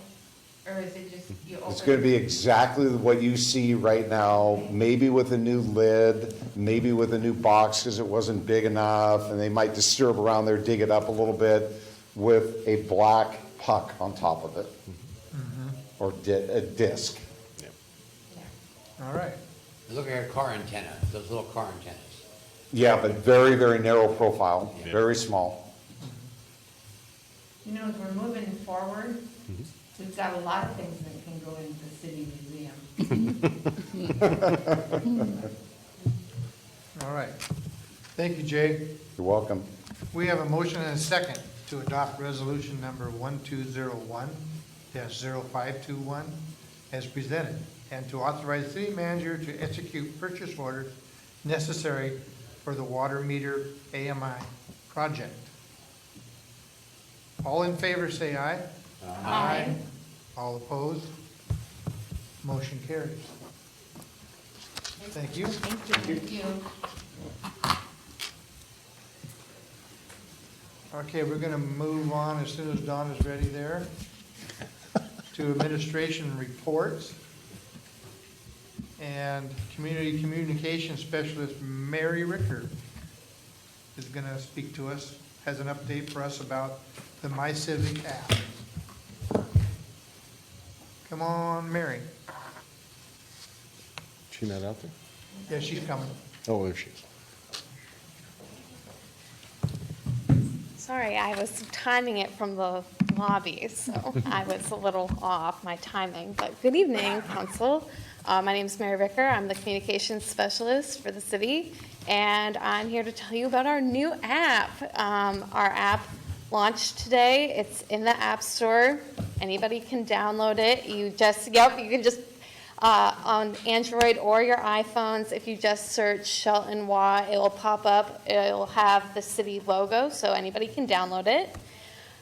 or is it just you open? It's gonna be exactly what you see right now, maybe with a new lid, maybe with a new box because it wasn't big enough, and they might disturb around there, dig it up a little bit with a black puck on top of it, or a disc. All right. Look at our car antenna, those little car antennas. Yeah, but very, very narrow profile, very small. You know, as we're moving forward, we've got a lot of things that can go into the city museum. All right. Thank you, Jay. You're welcome. We have a motion and a second to adopt resolution number 1201-0521 as presented, and to authorize the city manager to execute purchase orders necessary for the water meter AMI project. All in favor, say aye. Aye. All opposed? Motion carries. Thank you. Thank you. Okay, we're gonna move on as soon as Dawn is ready there to administration reports. And Community Communication Specialist Mary Ricker is gonna speak to us, has an update for us about the MyCivic app. Come on, Mary. She not out there? Yeah, she's coming. Oh, there she is. Sorry, I was timing it from the lobby, so I was a little off my timing. But good evening, council. My name is Mary Ricker. I'm the communications specialist for the city, and I'm here to tell you about our new app. Our app launched today. It's in the App Store. Anybody can download it. You can just on Android or your iPhones, if you just search Shelton Wa, it will pop up. It'll have the city logo, so anybody can download it.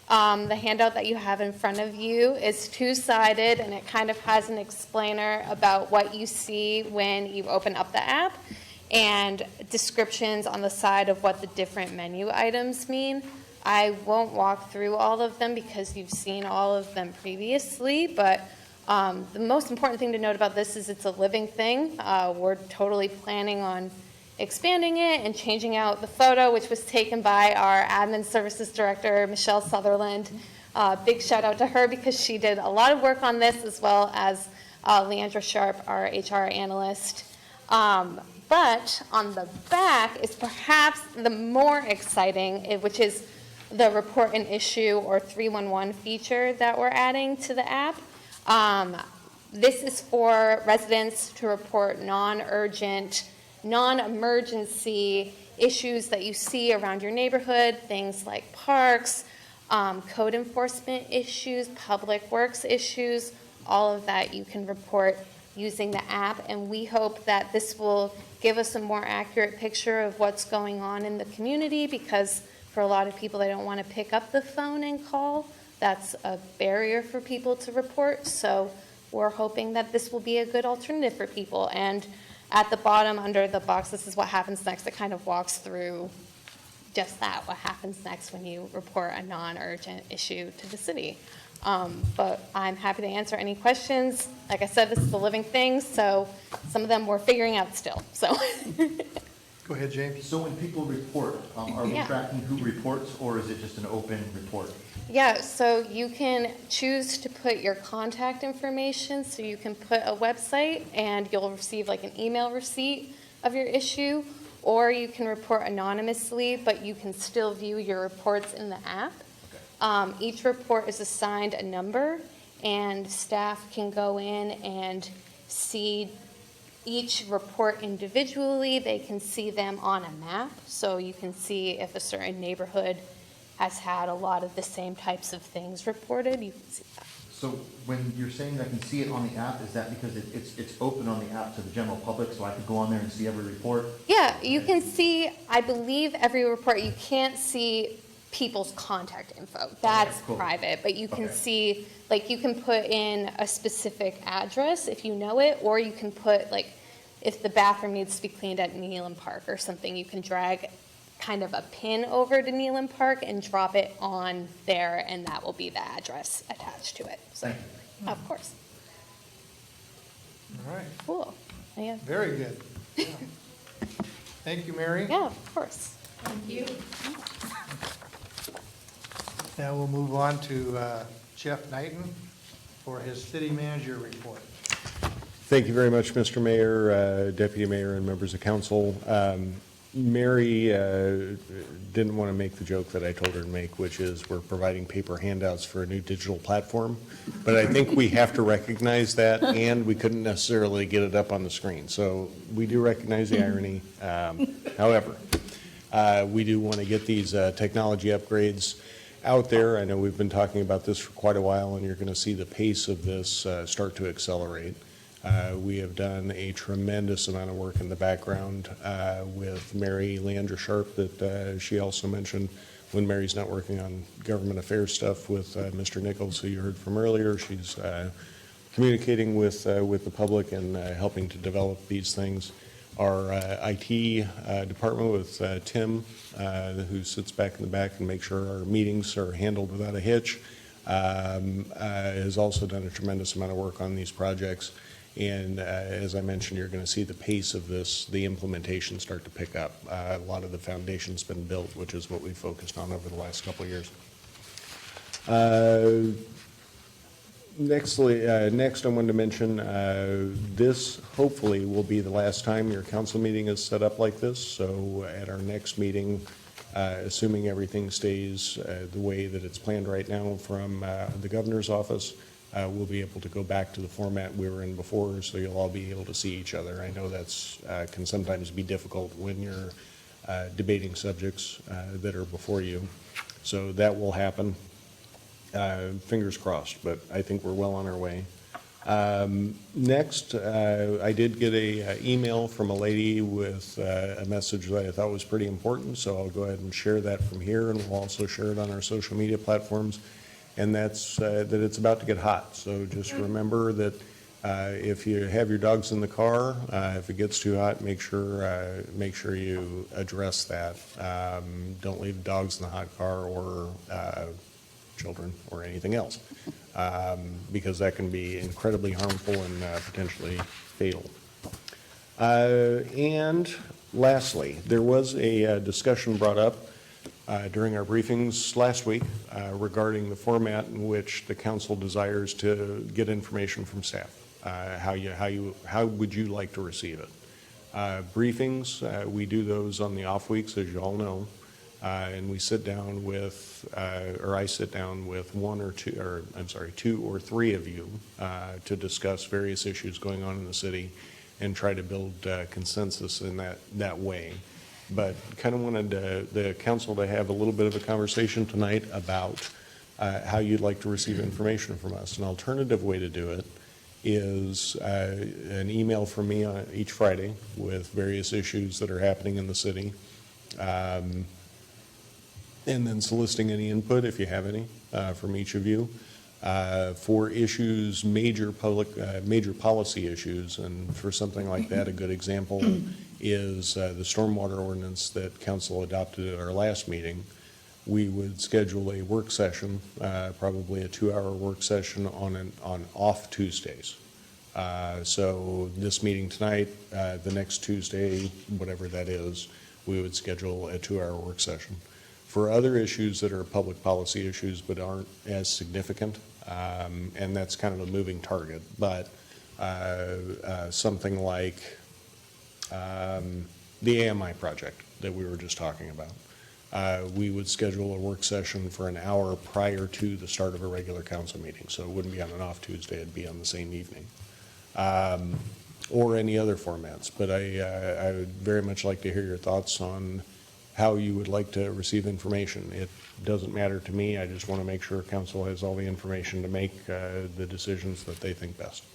The handout that you have in front of you is two-sided, and it kind of has an explainer about what you see when you open up the app, and descriptions on the side of what the different menu items mean. I won't walk through all of them because you've seen all of them previously, but the most important thing to note about this is it's a living thing. We're totally planning on expanding it and changing out the photo, which was taken by our admin services director, Michelle Sutherland. Big shout out to her because she did a lot of work on this, as well as Leandra Sharp, our HR analyst. But on the back is perhaps the more exciting, which is the report an issue or 311 feature that we're adding to the app. This is for residents to report non-urgent, non-emergency issues that you see around your neighborhood, things like parks, code enforcement issues, public works issues, all of that you can report using the app, and we hope that this will give us a more accurate picture of what's going on in the community, because for a lot of people, they don't want to pick up the phone and call. That's a barrier for people to report, so we're hoping that this will be a good alternative for people. And at the bottom, under the box, this is what happens next. It kind of walks through just that, what happens next when you report a non-urgent issue to the city. But I'm happy to answer any questions. Like I said, this is a living thing, so some of them we're figuring out still, so. Go ahead, James. So when people report, are we Yeah. tracking who reports, or is it just an open report? Yeah, so you can choose to put your contact information, so you can put a website and you'll receive like an email receipt of your issue, or you can report anonymously, but you can still view your reports in the app. Each report is assigned a number, and staff can go in and see each report individually. They can see them on a map, so you can see if a certain neighborhood has had a lot of the same types of things reported. You can see that. So when you're saying I can see it on the app, is that because it's open on the app to the general public, so I could go on there and see every report? Yeah, you can see, I believe, every report. You can't see people's contact info. That's cool. private, but you can Okay. see, like, you can put in a specific address if you know it, or you can put, like, if the bathroom needs to be cleaned at Neelan Park or something, you can drag kind of a pin over to Neelan Park and drop it on there, and that will be the address attached to it. So, Thank you. of course. All right, Cool. Yeah. very good. Yeah. Thank you, Mary. Yeah, of course. Thank you. Now we'll move on to Jeff Knighton for his city manager report. Thank you very much, Mr. Mayor, Deputy Mayor, and members of council. Mary didn't want to make the joke that I told her to make, which is we're providing paper handouts for a new digital platform. But I think we have to recognize that, and we couldn't necessarily get it up on the screen. So we do recognize the irony. However, we do want to get these technology upgrades out there. I know we've been talking about this for quite a while, and you're going to see the pace of this start to accelerate. We have done a tremendous amount of work in the background with Mary Leandra Sharp that she also mentioned when Mary's not working on government affairs stuff with Mr. Nichols, who you heard from earlier. She's communicating with the public and helping to develop these things. Our IT department with Tim, who sits back in the back and makes sure our meetings are handled without a hitch, has also done a tremendous amount of work on these projects. And as I mentioned, you're going to see the pace of this, the implementation start to pick up. A lot of the foundation's been built, which is what we focused on over the last couple of years. Next, I wanted to mention, this hopefully will be the last time your council meeting is set up like this. So at our next meeting, assuming everything stays the way that it's planned right now from the governor's office, we'll be able to go back to the format we were in before, so you'll all be able to see each other. I know that's can sometimes be difficult when you're debating subjects that are before you. So that will happen. Fingers crossed, but I think we're well on our way. Next, I did get a email from a lady with a message that I thought was pretty important, so I'll go ahead and share that from here, and we'll also share it on our social media platforms. And that's that it's about to get hot. So just remember that if you have your dogs in the car, if it gets too hot, make sure you address that. Don't leave dogs in the hot car or children or anything else, because that can be incredibly harmful and potentially fatal. And lastly, there was a discussion brought up during our briefings last week regarding the format in which the council desires to get information from staff. How would you like to receive it? Briefings, we do those on the off weeks, as you all know, and we sit down with, or I sit down with two or three of you to discuss various issues going on in the city and try to build consensus in that way. But kind of wanted the council to have a little bit of a conversation tonight about how you'd like to receive information from us. An alternative way to do it is an email from me on each Friday with various issues that are happening in the city. And then soliciting any input, if you have any, from each of you. For issues, major policy issues, and for something like that, a good example is the stormwater ordinance that council adopted at our last meeting. We would schedule a work session, probably a 2-hour work session on off Tuesdays. So this meeting tonight, the next Tuesday, whatever that is, we would schedule a 2-hour work session. For other issues that are public policy issues but aren't as significant, and that's kind of a moving target, but something like the AMI project that we were just talking about. We would schedule a work session for an hour prior to the start of a regular council meeting. So it wouldn't be on an off Tuesday, it'd be on the same evening. Or any other formats. But I would very much like to hear your thoughts on how you would like to receive information. It doesn't matter to me. I just want to make sure council has all the information to make the decisions that they think best.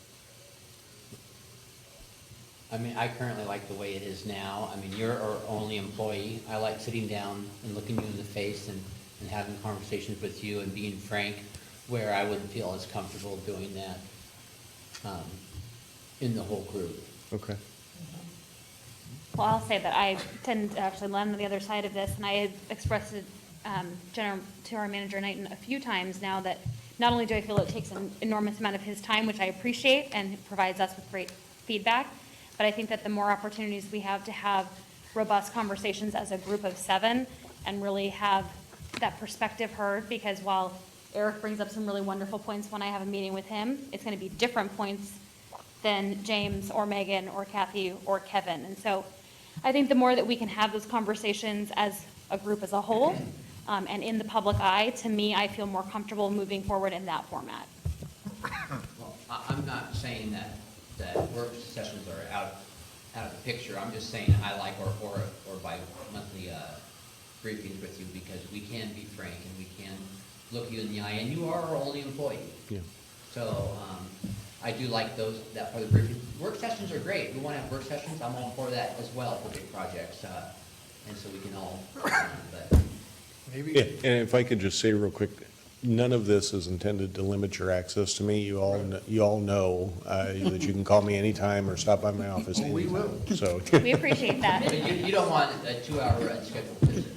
I mean, I currently like the way it is now. I mean, you're our only employee. I like sitting down and looking you in the face and having conversations with you and being frank, where I wouldn't feel as comfortable doing that in the whole group. Okay. Well, I'll say that I tend to actually land on the other side of this, and I have expressed it to our manager Knighton a few times now that not only do I feel it takes an enormous amount of his time, which I appreciate, and provides us with great feedback, but I think that the more opportunities we have to have robust conversations as a group of 7 and really have that perspective heard, because while Eric brings up some really wonderful points when I have a meeting with him, it's going to be different points than James or Megan or Kathy or Kevin. And so I think the more that we can have those conversations as a group as a whole and in the public eye, to me, I feel more comfortable moving forward in that format. Well, I'm not saying that work sessions are out of the picture. I'm just saying I like or bi-monthly briefings with you, because we can be frank and we can look you in the eye, and you are our only employee. Yeah. So I do like that part of the briefing. Work sessions are great. We want to have work sessions. I'm all for that as well for big projects, and so we can all. But Yeah, and if I could just say real quick, none of this is intended to limit your access to me. You all know that you can call me anytime or stop by my office anytime. We will. So. We appreciate that. but you don't want a 2-hour unscheduled visit.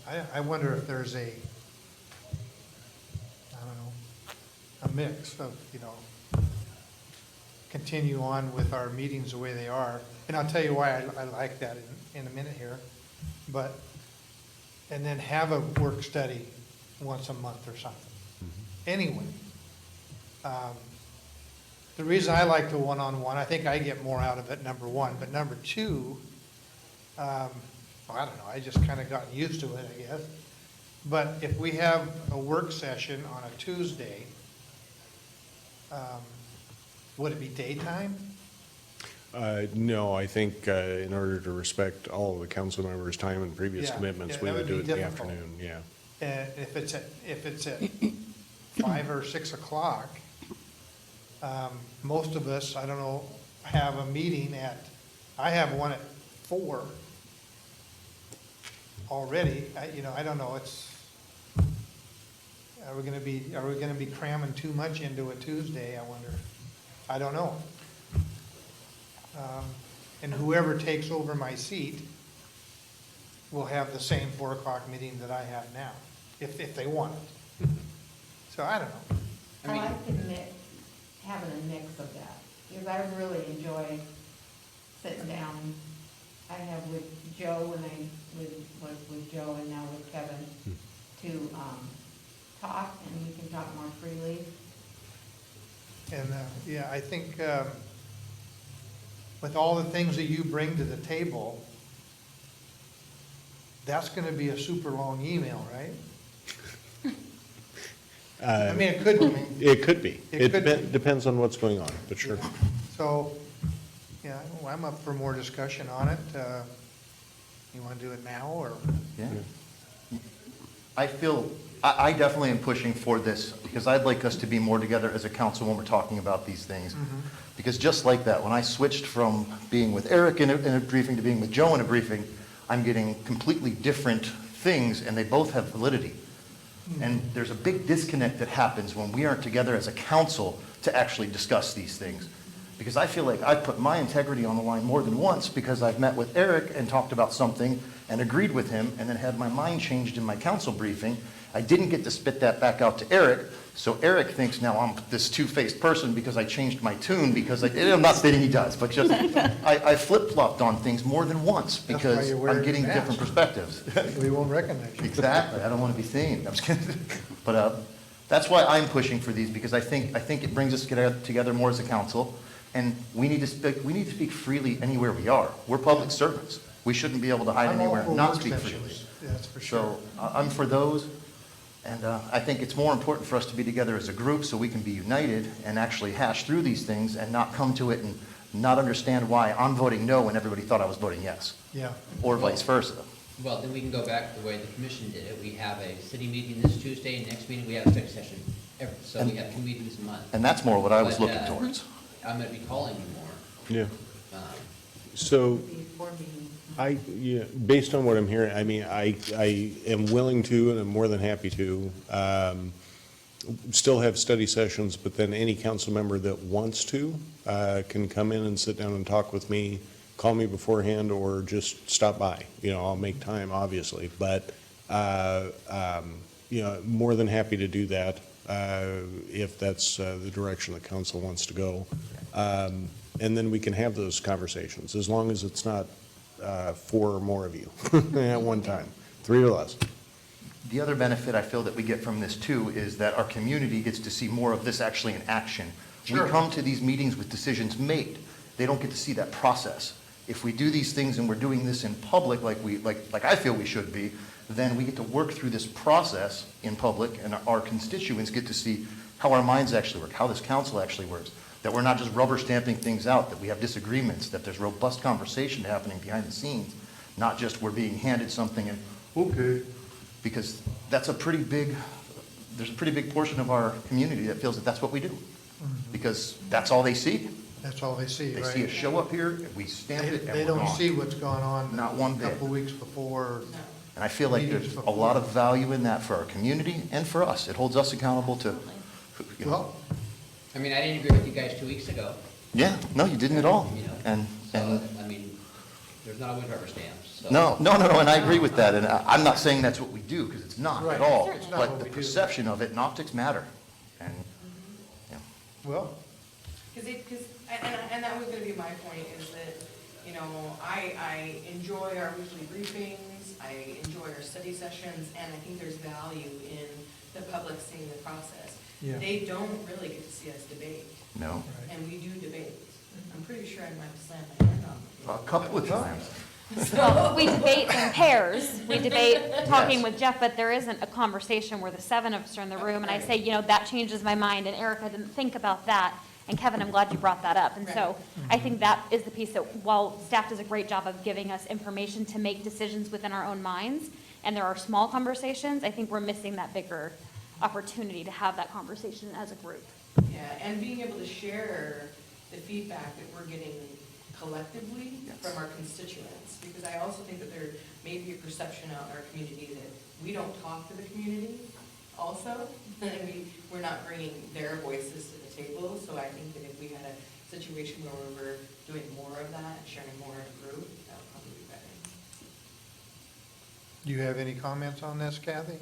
I wonder if there's a mix of, continue on with our meetings the way they are. And I'll tell you why I like that in a minute here. And then have a work study once a month or something. Anyway, the reason I like the one-on-one, I think I get more out of it, number one. But number two, I don't know, I just kind of gotten used to it, I guess. But if we have a work session on a Tuesday, would it be daytime? No, I think in order to respect all of the council members' time and previous Yeah, commitments, yeah, we that would would do be it in the difficult. afternoon, yeah. And if it's at 5 or 6 o'clock, most of us, I don't know, have a meeting I have one at 4 already. I don't know, are we gonna be cramming too much into a Tuesday, I wonder? I don't know. And whoever takes over my seat will have the same 4 o'clock meeting that I have now, if they want it. So I don't know. I like having a mix of that, because I really enjoy sitting down. I have with Joe when I was with Joe and now with Kevin to talk, and we can talk more freely. And, yeah, I think with all the things that you bring to the table, that's gonna be a super long email, right? I mean, it could be. It could be. It could be. Depends on what's going on, but sure. So, yeah, well, I'm up for more discussion on it. You want to do it now, or? Yeah. I definitely am pushing for this, because I'd like us to be more together as a council when we're talking about these things. Because just like that, when I switched from being with Eric in a briefing to being with Joe in a briefing, I'm getting completely different things, and they both have validity. And there's a big disconnect that happens when we aren't together as a council to actually discuss these things. Because I feel like I've put my integrity on the line more than once, because I've met with Eric and talked about something and agreed with him, and then had my mind changed in my council briefing. I didn't get to spit that back out to Eric, so Eric thinks now I'm this two-faced person because I changed my tune, because I'm not stating he does, but just, I flip-flopped on things more than once, That's why because you're wearing I'm getting a mask. different perspectives. We won't recognize you. Exactly, I don't want to be seen. I'm just kidding. But that's why I'm pushing for these, because I think it brings us together more as a council, and we need to speak freely anywhere we are. We're public servants. We shouldn't be able to hide I'm all anywhere for and not work speak sessions. freely. That's for sure. So I'm for those, and I think it's more important for us to be together as a group so we can be united and actually hash through these things and not come to it and not understand why I'm voting no when everybody thought I was voting yes, Yeah. or vice versa. Well, then we can go back to the way the commission did it. We have a city meeting this Tuesday, and next meeting we have a study session. So we have 2 meetings a month. And that's more what I was But, looking towards. I'm gonna be calling you more. Yeah. Um, So Before meeting. based on what I'm hearing, I mean, I am willing to, and I'm more than happy to, still have study sessions, but then any council member that wants to can come in and sit down and talk with me, call me beforehand, or just stop by. I'll make time, obviously, but, more than happy to do that if that's the direction the council wants to go. And then we can have those conversations, as long as it's not 4 or more of you at one time, 3 or less. The other benefit I feel that we get from this too is that our community gets to see more of this actually in action. Sure. We come to these meetings with decisions made. They don't get to see that process. If we do these things and we're doing this in public like I feel we should be, then we get to work through this process in public, and our constituents get to see how our minds actually work, how this council actually works, that we're not just rubber stamping things out, that we have disagreements, that there's robust conversation happening behind the scenes, not just we're being handed something and, okay, because there's a pretty big portion of our community that feels that that's what we do, because that's all they see. That's all they see, They right? see us show up here, and we stamp it, and They we're don't gone. see what's gone on. Not one A bit. couple weeks before. And I feel like Meetings there's a before. lot of value in that for our community and for us. It holds us accountable to, Well, I mean, I didn't agree with you guys 2 weeks ago. yeah, no, you didn't at all. And, So, I mean, there's not always rubber stamps, so. no, and I agree with that. And I'm not saying that's what we do, because it's not Right. at all. It's not But what the we do. perception of it and optics matter. And, well, And that was gonna be my point, is that, I enjoy our weekly briefings, I enjoy our study sessions, and I think there's value in the public seeing the process. Yeah. They don't really get to see us debate, no, and we do debate. I'm pretty sure I might have slammed my hand on a couple of times. Well, we debate in pairs. We debate talking Yes. with Jeff, but there isn't a conversation where the 7 of us are in the room, and I say, that changes my mind, and Erica didn't think about that. And Kevin, I'm glad you brought that up. And so I think that is the piece that, while staff does a great job of giving us information to make decisions within our own minds, and there are small conversations, I think we're missing that bigger opportunity to have that conversation as a group. Yeah, and being able to share the feedback that we're getting collectively from our constituents, because I also think that there may be a perception out in our community that we don't talk to the community also, and we're not bringing their voices to the table, so I think that if we had a situation where we were doing more of that and sharing more in a group, that would probably be better. do you have any comments on this, Kathy?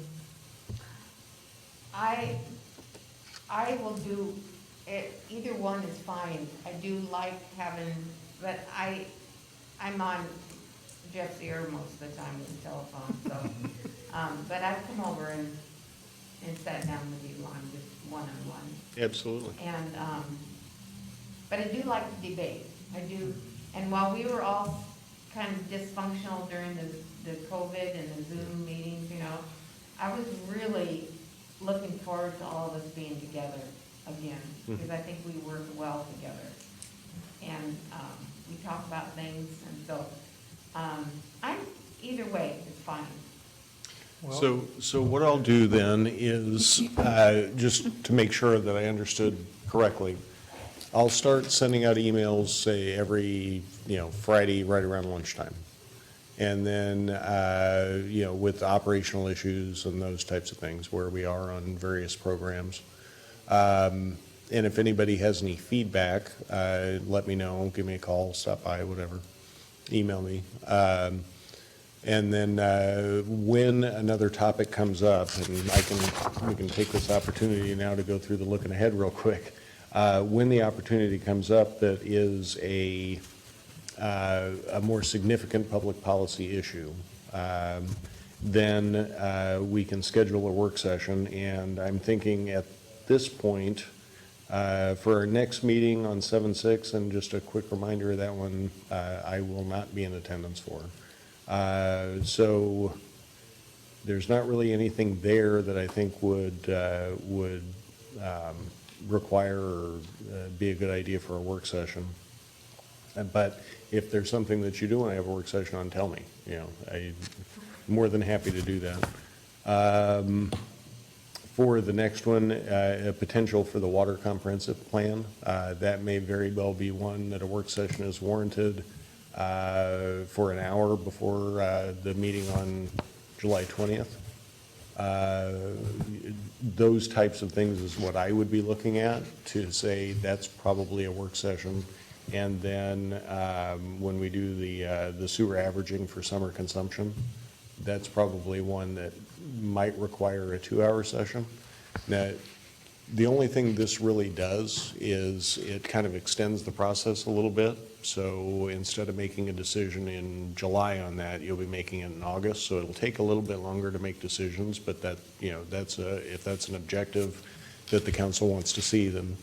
I will do, either one is fine. I do like having, but I'm on Jeff's ear most of the time with the telephone, so. But I've come over and sat down with you on just one-on-one. Absolutely. And, but I do like to debate. I do, and while we were all kind of dysfunctional during the COVID and the Zoom meetings, I was really looking forward to all of us being together again, because I think we work well together. And, we talk about things, and so, either way, it's fine. So what I'll do then is, just to make sure that I understood correctly, I'll start sending out emails, say, every, Friday right around lunchtime. And then, with operational issues and those types of things, where we are on various programs. And if anybody has any feedback, let me know, give me a call, stop by, whatever, email me. And then when another topic comes up, and we can take this opportunity now to go through the looking ahead real quick. When the opportunity comes up that is a more significant public policy issue, then we can schedule a work session. And I'm thinking at this point, for our next meeting on 7/6, and just a quick reminder of that one, I will not be in attendance for. So there's not really anything there that I think would require or be a good idea for a work session. But if there's something that you do want to have a work session on, tell me. I'm more than happy to do that. For the next one, a potential for the water comprehensive plan, that may very well be one that a work session is warranted for an hour before the meeting on July 20th. Those types of things is what I would be looking at to say that's probably a work session. And then when we do the sewer averaging for summer consumption, that's probably one that might require a 2-hour session. Now, the only thing this really does is it kind of extends the process a little bit. So instead of making a decision in July on that, you'll be making it in August. So it'll take a little bit longer to make decisions, but if that's an objective that the council wants to see, then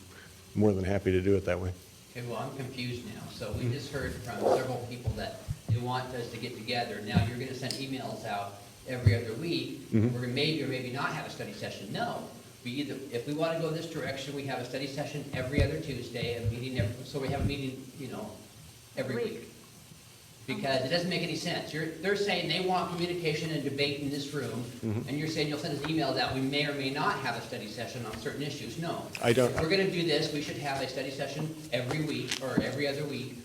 I'm more than happy to do it that way. Okay, well, I'm confused now. So we just heard from several people that they want us to get together. Now you're gonna send emails out every other week. We're gonna maybe or maybe not have a study session. No. If we want to go this direction, we have a study session every other Tuesday, a meeting so we have a meeting, every week. Because it doesn't make any sense. They're saying they want communication and debate in this room, and you're saying you'll send us emails out, we may or may not have a study session on certain issues. No. I don't. If we're gonna do this, we should have a study session every week or every other week.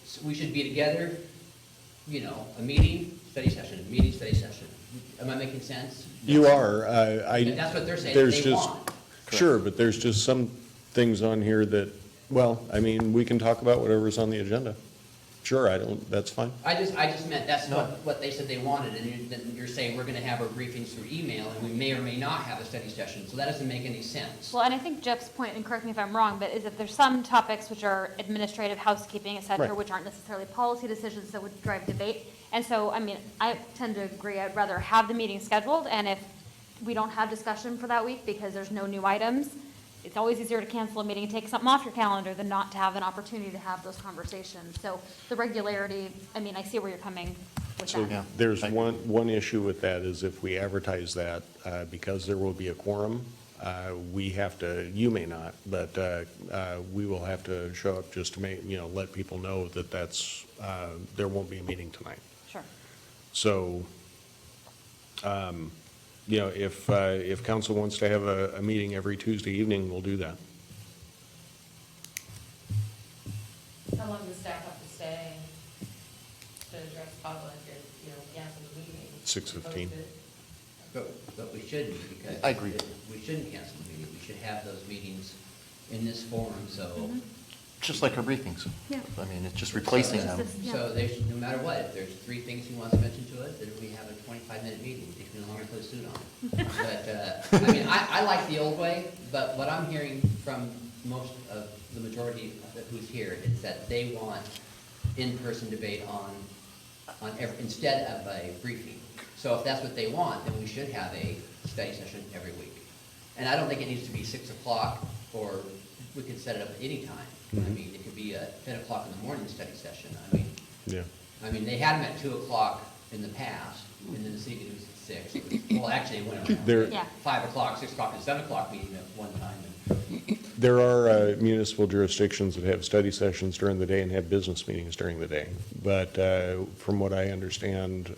So we should be together, a meeting, study session, meeting, study session. Am I making sense? You are. And that's what they're saying they want. Sure, but there's just some things on here that, we can talk about whatever's on the agenda. Sure, that's fine. I just meant that's what they said they wanted, and you're saying we're gonna have our briefings through email, and we may or may not have a study session, so that doesn't make any sense. Well, and I think Jeff's point, and correct me if I'm wrong, but is that there's some topics which are administrative, housekeeping, et cetera, Right. which aren't necessarily policy decisions that would drive debate. And so, I tend to agree, I'd rather have the meeting scheduled, and if we don't have discussion for that week because there's no new items, it's always easier to cancel a meeting and take something off your calendar than not to have an opportunity to have those conversations. So the regularity, I see where you're coming with So that. there's one issue with that is if we advertise that, because there will be a quorum, we have to, you may not, but we will have to show up just to make, let people know that there won't be a meeting tonight. Sure. So, if council wants to have a meeting every Tuesday evening, we'll do that. How long does staff have to stay to address public or, cancel the meeting? 6:15. But we shouldn't, because. I agree. We shouldn't cancel the meeting, we should have those meetings in this forum, so. Just like our briefings. Yeah. It's just replacing them. So they should, no matter what, if there's 3 things he wants to mention to us, then we have a 25-minute meeting, it takes me longer to put a suit on. But, I like the old way, but what I'm hearing from most of the majority of who's here is that they want in-person debate instead of a briefing. So if that's what they want, then we should have a study session every week. And I don't think it needs to be 6 o'clock, or we can set it up at any time. It could be a 10 o'clock in the morning study session. Yeah. They had them at 2 o'clock in the past, and then the city meeting was at 6. Well, actually, it went There- on Yeah. 5 o'clock, 6 o'clock, and 7 o'clock meeting at one time. There are municipal jurisdictions that have study sessions during the day and have business meetings during the day. But from what I understand,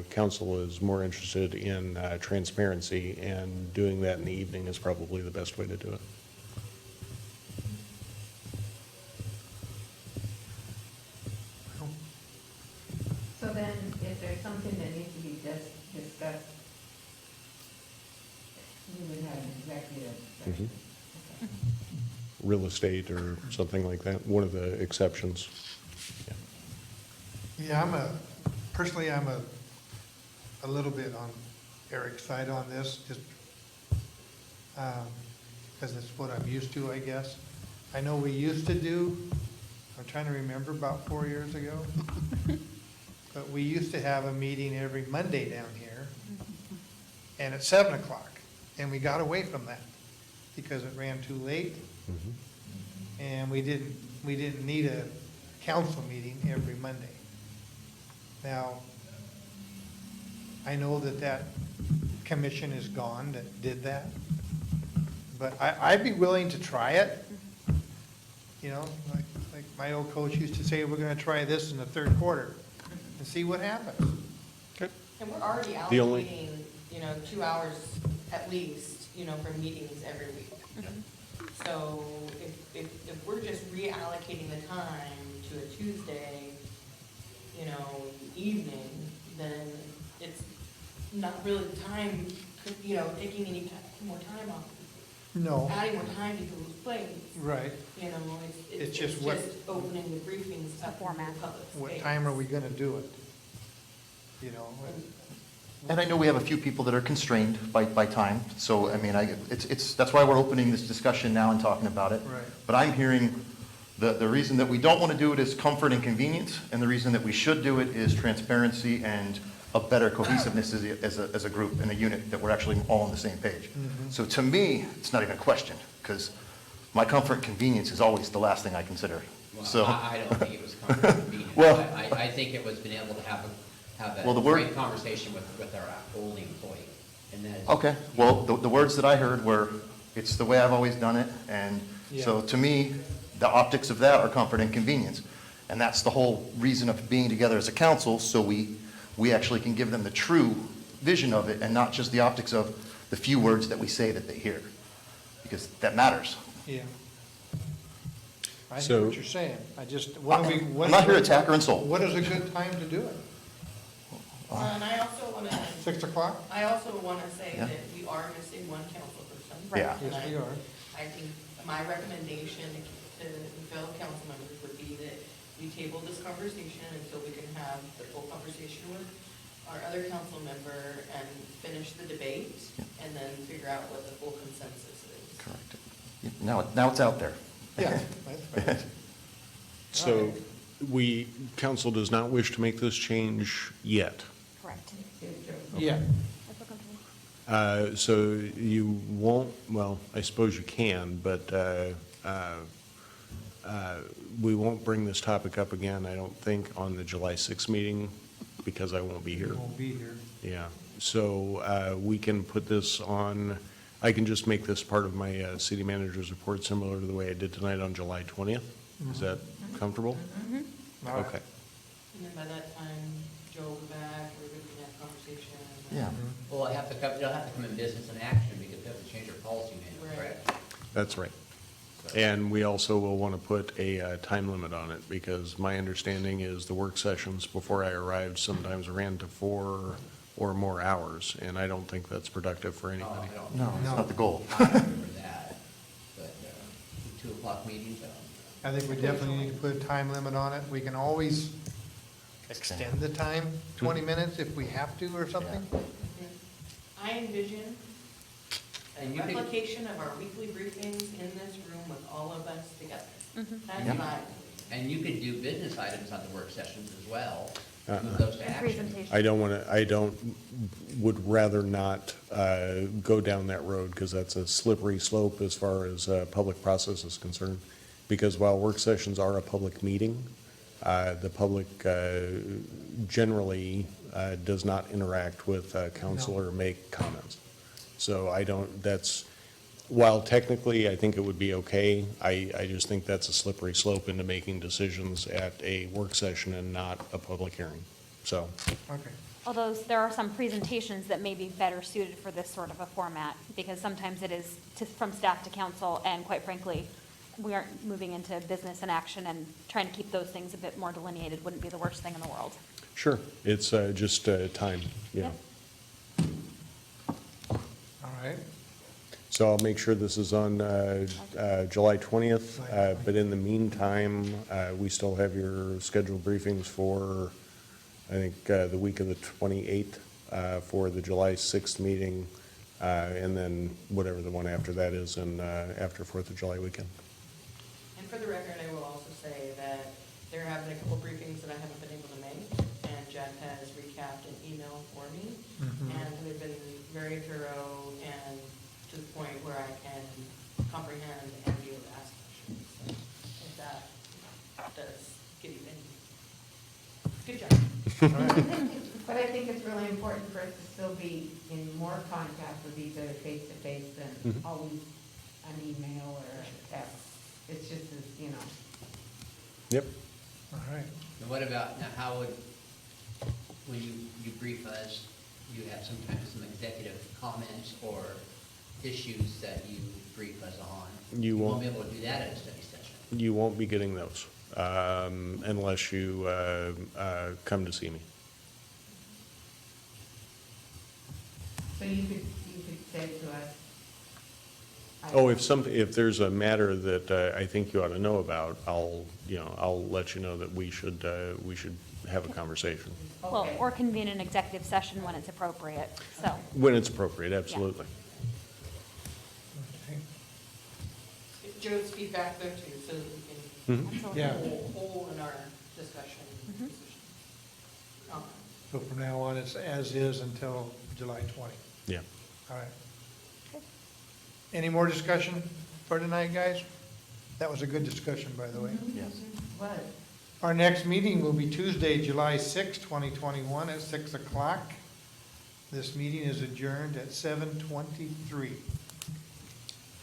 council is more interested in transparency, and doing that in the evening is probably the best way to do it. So then, if there's something that needs to be discussed, we would have an executive session. Okay. Real estate or something like that, one of the exceptions. Yeah, personally, I'm a little bit on Eric's side on this, just because it's what I'm used to, I guess. I know we used to do, I'm trying to remember, about 4 years ago, but we used to have a meeting every Monday down here, and at 7 o'clock, and we got away from that because it ran too late, and we didn't need a council meeting every Monday. Now, I know that commission is gone that did that, but I'd be willing to try it. You know, like my old coach used to say, we're gonna try this in the third quarter and see what happens. And we're already The only- allocating, 2 hours at least, for meetings every week. So if we're just reallocating the time to a Tuesday, evening, then it's not really time, taking any more time off. No, Adding more time to people's plates, right. it's just just what- opening the briefings up to the format. public space. What time are we gonna do it? You know, And I know we have a few people that are constrained by time, so, I mean, that's why we're opening this discussion now and talking about it. Right. But I'm hearing the reason that we don't want to do it is comfort and convenience, and the reason that we should do it is transparency and a better cohesiveness as a group and a unit, that we're actually all on the same page. So to me, it's not even a question, because my comfort and convenience is always the last thing I consider. Well, So, I don't think it was comfort and convenience. Well- I think it was being able to have Well, a the word- great conversation with our only employee. And that is, okay, well, the words that I heard were, it's the way I've always done it, and so to me, the optics of that are comfort and convenience. And that's the whole reason of being together as a council, so we actually can give them the true vision of it and not just the optics of the few words that we say that they hear, because that matters. yeah. I So- hear what you're saying. I just, when are we? I'm not here to attack or insult. What is a good time to do it? And I also want to 6 o'clock? I also want to say Yeah. that we are missing one council person. Yeah. And Yes, we are. I think my recommendation to fellow council members would be that we table this conversation until we can have the full conversation with our other council member and finish the debate, and then figure out what the full consensus is. Correct. Now it's out there. Yeah. that's fine. So council does not wish to make this change yet. Correct. Yeah. I feel comfortable. So you won't, well, I suppose you can, but we won't bring this topic up again, I don't think, on the July 6th meeting, because I won't be We here. won't be here. Yeah, so we can put this on, I can just make this part of my city manager's report, similar to the way I did tonight on July 20th. Is that comfortable? All right. Okay. And then by that time, Joe will be back, everybody can have conversation. Yeah. well, it'll have to come in business and action because we have to change our policy manual, correct? That's right. And we also will want to put a time limit on it, because my understanding is the work sessions before I arrived sometimes ran to 4 or more hours, and I don't think that's productive for No, anybody. I don't. No, that's not the goal. I don't remember that, but 2 o'clock meetings, I think we definitely need to put a time limit on it. We can always extend the time 20 minutes if we have to or something. I envision And a you could- replication of our weekly briefings in this room with all of us together. That's Yeah. my, And you could do business items on the work sessions as well, Uh-uh. move those to And action. presentation. would rather not go down that road, because that's a slippery slope as far as public process is concerned. Because while work sessions are a public meeting, the public generally does not interact with council or make comments. So I don't, that's, while technically I think it would be okay, I just think that's a slippery slope into making decisions at a work session and not a public hearing. So, Okay. Although there are some presentations that may be better suited for this sort of a format, because sometimes it is from staff to council, and quite frankly, we aren't moving into business and action, and trying to keep those things a bit more delineated wouldn't be the worst thing in the world. sure, it's just time, yeah. Yep. All right. So I'll make sure this is on July 20th, but in the meantime, we still have your scheduled briefings for, I think, the week of the 28th, for the July 6th meeting, and then whatever the one after that is, and after 4th of July weekend. And for the record, I will also say that there have been a couple briefings that I haven't been able to make, and Jeff has recapped an email for me, and they've been very thorough and to the point where I can comprehend and be able to ask questions. So if that does give you any, good job. But I think it's really important for us to still be in more contact with each other face to face than always an email or a text. It's just as, you know. Yep. All right. And what about, now how would, when you brief us, you have sometimes some executive comments or issues that you brief us on? You won't. be able to do that at a study session. You won't be getting those unless you come to see me. So you could say to us. Oh, if there's a matter that I think you ought to know about, I'll let you know that we should have a conversation. Well, Okay. or convene an executive session when it's appropriate, so. When it's appropriate, absolutely. Okay. Joe's feedback there too, so that we can Absolutely. Yeah. whole in our discussion. So from now on, it's as is until July 20. Yeah. All right. Any more discussion for tonight, guys? That was a good discussion, by the way. Yes. What? Our next meeting will be Tuesday, July 6, 2021, at 6 o'clock. This meeting is adjourned at 7:23.